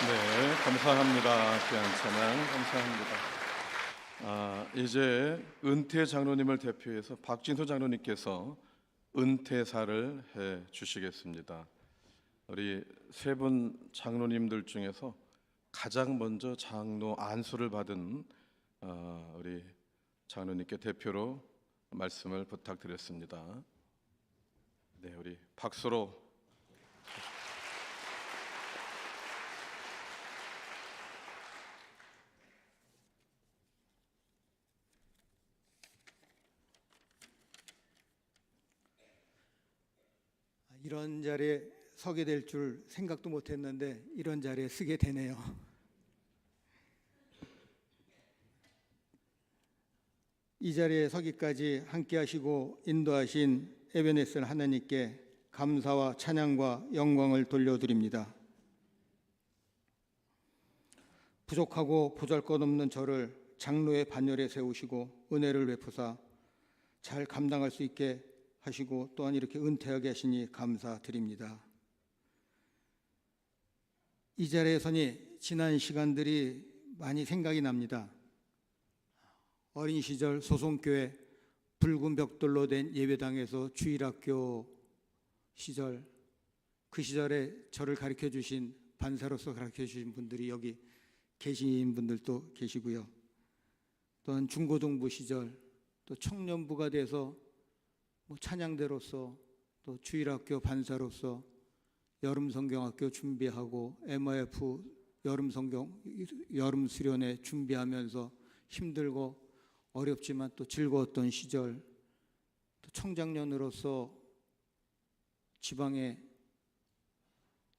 네, 감사합니다. 귀한 찬양 감사합니다. 이제 은퇴 장로님을 대표해서 박진수 장로님께서 은퇴사를 해 주시겠습니다. 우리 세 분 장로님들 중에서 가장 먼저 장로 안수를 받은 우리 장로님께 대표로 말씀을 부탁드렸습니다. 네, 우리 박수로. 이런 자리에 서게 될 줄 생각도 못했는데 이런 자리에 서게 되네요. 이 자리에 서기까지 함께하시고 인도하신 에베네셀 하나님께 감사와 찬양과 영광을 돌려드립니다. 부족하고 보잘것없는 저를 장로의 반열에 세우시고 은혜를 베푸사 잘 감당할 수 있게 하시고 또한 이렇게 은퇴하게 하시니 감사드립니다. 이 자리에 서니 지난 시간들이 많이 생각이 납니다. 어린 시절 소송교회 붉은 벽돌로 된 예배당에서 주일학교 시절, 그 시절에 저를 가르쳐 주신, 반사로서 가르쳐 주신 분들이 여기 계신 분들도 계시고요. 또한 중고등부 시절, 또 청년부가 돼서 찬양대로서, 또 주일학교 반사로서 여름성경학교 준비하고 MIF 여름 수련회 준비하면서 힘들고 어렵지만 또 즐거웠던 시절, 또 청장년으로서 지방에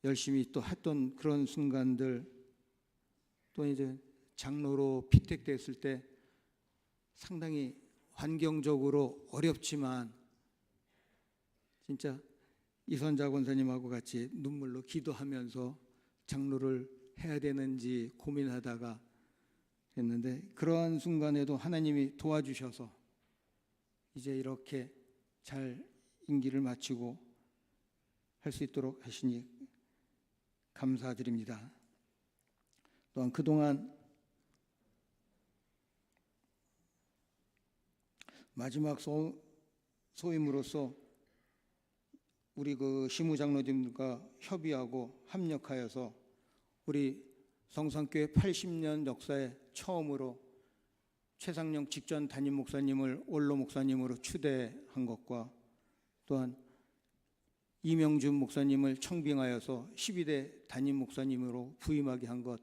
열심히 또 했던 그런 순간들, 또 이제 장로로 피택됐을 때 상당히 환경적으로 어렵지만 진짜 이선자 권사님하고 같이 눈물로 기도하면서 장로를 해야 되는지 고민하다가 했는데, 그러한 순간에도 하나님이 도와주셔서 이제 이렇게 잘 임기를 마치고 할 수 있도록 하시니 감사드립니다. 또한 그동안 마지막 소임으로서 우리 그 시무장로님과 협의하고 합력하여서 우리 성산교회 80년 역사에 처음으로 최상령 직전 담임 목사님을 원로 목사님으로 추대한 것과 또한 이명준 목사님을 청빙하여서 12대 담임 목사님으로 부임하게 한 것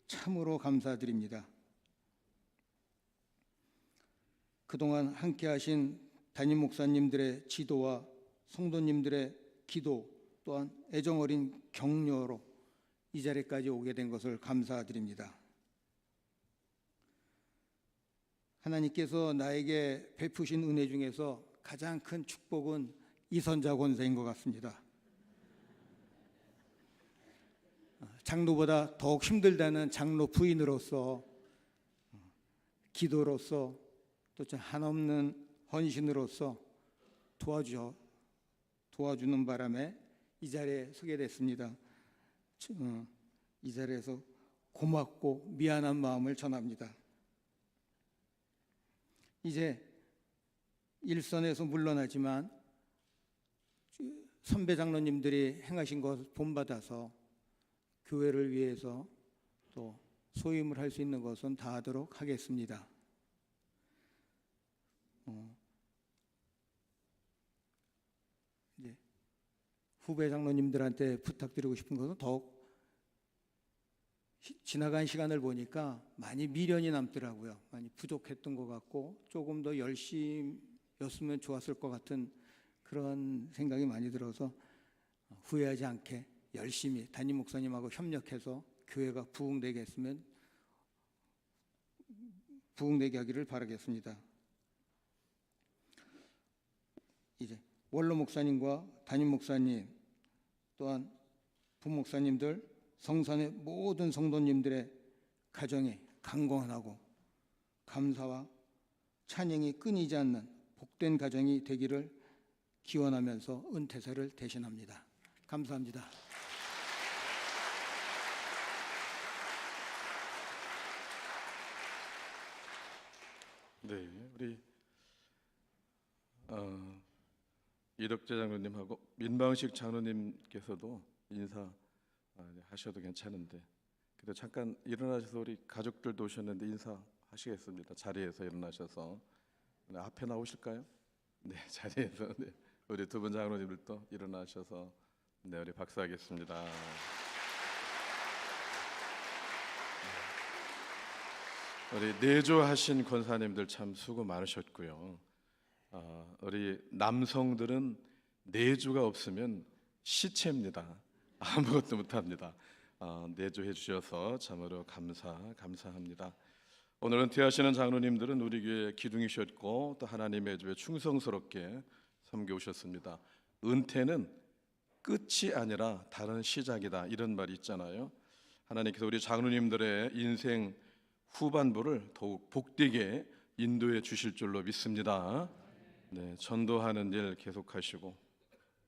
참으로 감사드립니다. 그동안 함께하신 담임 목사님들의 지도와 성도님들의 기도, 또한 애정어린 격려로 이 자리까지 오게 된 것을 감사드립니다. 하나님께서 나에게 베푸신 은혜 중에서 가장 큰 축복은 이선자 권사인 것 같습니다. 장로보다 더욱 힘들다는 장로 부인으로서, 기도로서, 또 한없는 헌신으로서 도와주는 바람에 이 자리에 서게 됐습니다. 이 자리에서 고맙고 미안한 마음을 전합니다. 이제 일선에서 물러나지만 선배 장로님들이 행하신 것 본받아서 교회를 위해서 또 소임을 할 수 있는 것은 다 하도록 하겠습니다. 이제 후배 장로님들한테 부탁드리고 싶은 것은 더욱 지나간 시간을 보니까 많이 미련이 남더라고요. 많이 부족했던 것 같고 조금 더 열심히였으면 좋았을 것 같은 그런 생각이 많이 들어서 후회하지 않게 열심히 담임 목사님하고 협력해서 교회가 부흥되게 했으면 부흥되게 하기를 바라겠습니다. 이제 원로 목사님과 담임 목사님 또한 부목사님들 성산의 모든 성도님들의 가정이 강건하고 감사와 찬양이 끊이지 않는 복된 가정이 되기를 기원하면서 은퇴사를 대신합니다. 감사합니다. 네, 우리 이덕재 장로님하고 민방식 장로님께서도 인사 하셔도 괜찮은데 그래도 잠깐 일어나셔서 우리 가족들도 오셨는데 인사하시겠습니다. 자리에서 일어나셔서 앞에 나오실까요? 네, 자리에서 네. 우리 두 분 장로님들도 일어나셔서 네, 우리 박수하겠습니다. 우리 내조하신 권사님들 참 수고 많으셨고요. 우리 남성들은 내조가 없으면 시체입니다. 아무것도 못합니다. 내조해 주셔서 참으로 감사합니다. 오늘 은퇴하시는 장로님들은 우리 교회 기둥이셨고 또 하나님의 주에 충성스럽게 섬겨오셨습니다. 은퇴는 끝이 아니라 다른 시작이다 이런 말이 있잖아요. 하나님께서 우리 장로님들의 인생 후반부를 더욱 복되게 인도해 주실 줄로 믿습니다. 네, 전도하는 일 계속하시고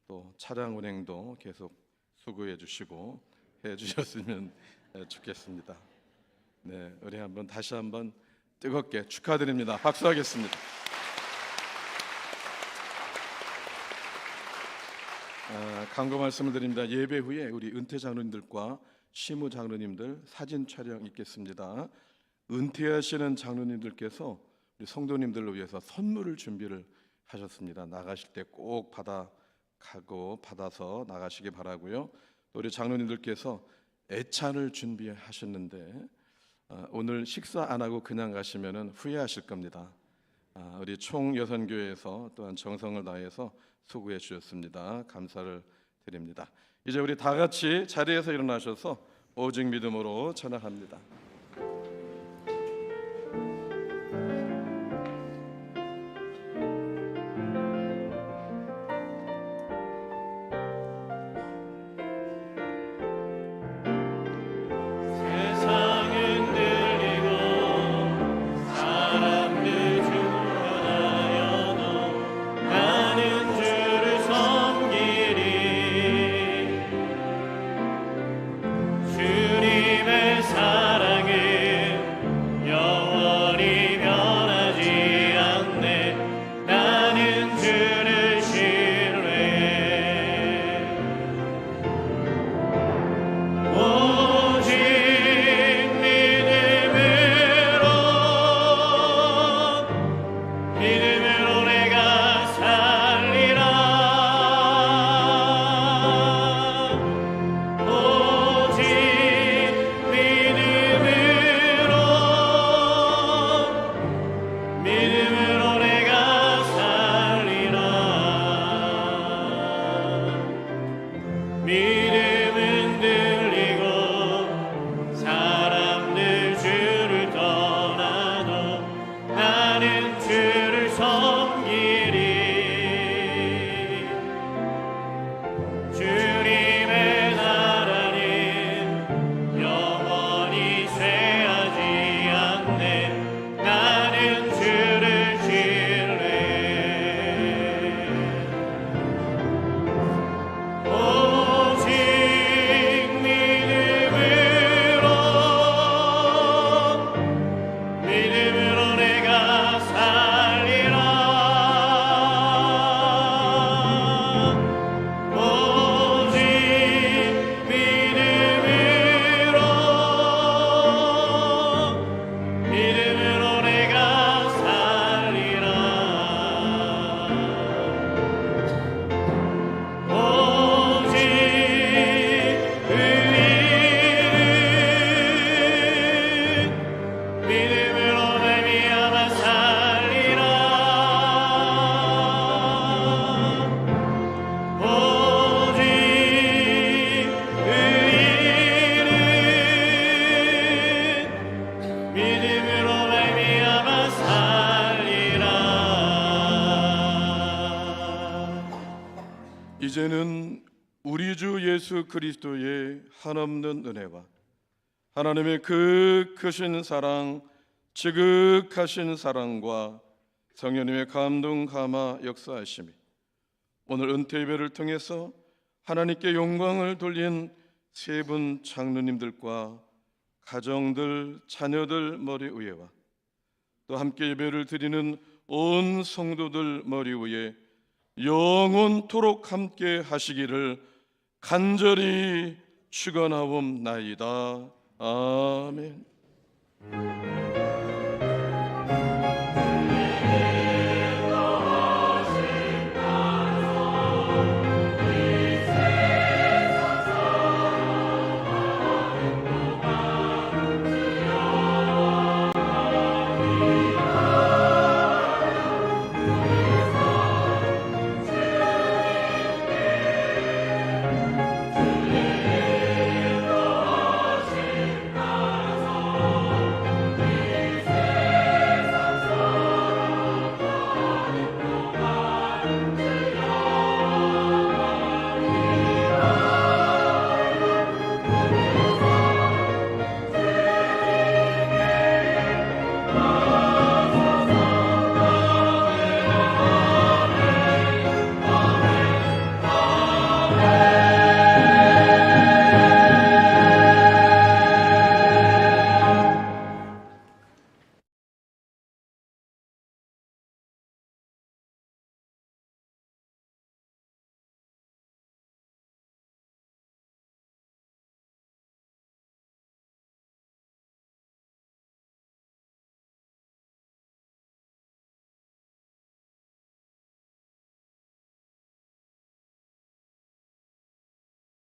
또 차량 운행도 계속 수고해 주시고 해 주셨으면 좋겠습니다. 네, 우리 다시 한번 뜨겁게 축하드립니다. 박수하겠습니다. 강조 말씀을 드립니다. 예배 후에 우리 은퇴 장로님들과 시무 장로님들 사진 촬영 있겠습니다. 은퇴하시는 장로님들께서 우리 성도님들을 위해서 선물을 준비를 하셨습니다. 나가실 때 꼭 받아서 나가시기 바라고요. 또 우리 장로님들께서 애찬을 준비하셨는데 오늘 식사 안 하고 그냥 가시면은 후회하실 겁니다. 우리 총여선교회에서 또한 정성을 다해서 수고해 주셨습니다. 감사를 드립니다. 이제 우리 다 같이 자리에서 일어나셔서 오직 믿음으로 찬양합니다. 주님의 사랑 이제는 우리 주 예수 그리스도의 한없는 은혜와 하나님의 그 크신 사랑, 지극하신 사랑과 성령님의 감동 감화 역사하심이 오늘 은퇴 예배를 통해서 하나님께 영광을 돌린 세 분 장로님들과 가정들, 자녀들 머리 위에와 또 함께 예배를 드리는 온 성도들 머리 위에 영원토록 함께 하시기를 간절히 축원하옵나이다. 아멘.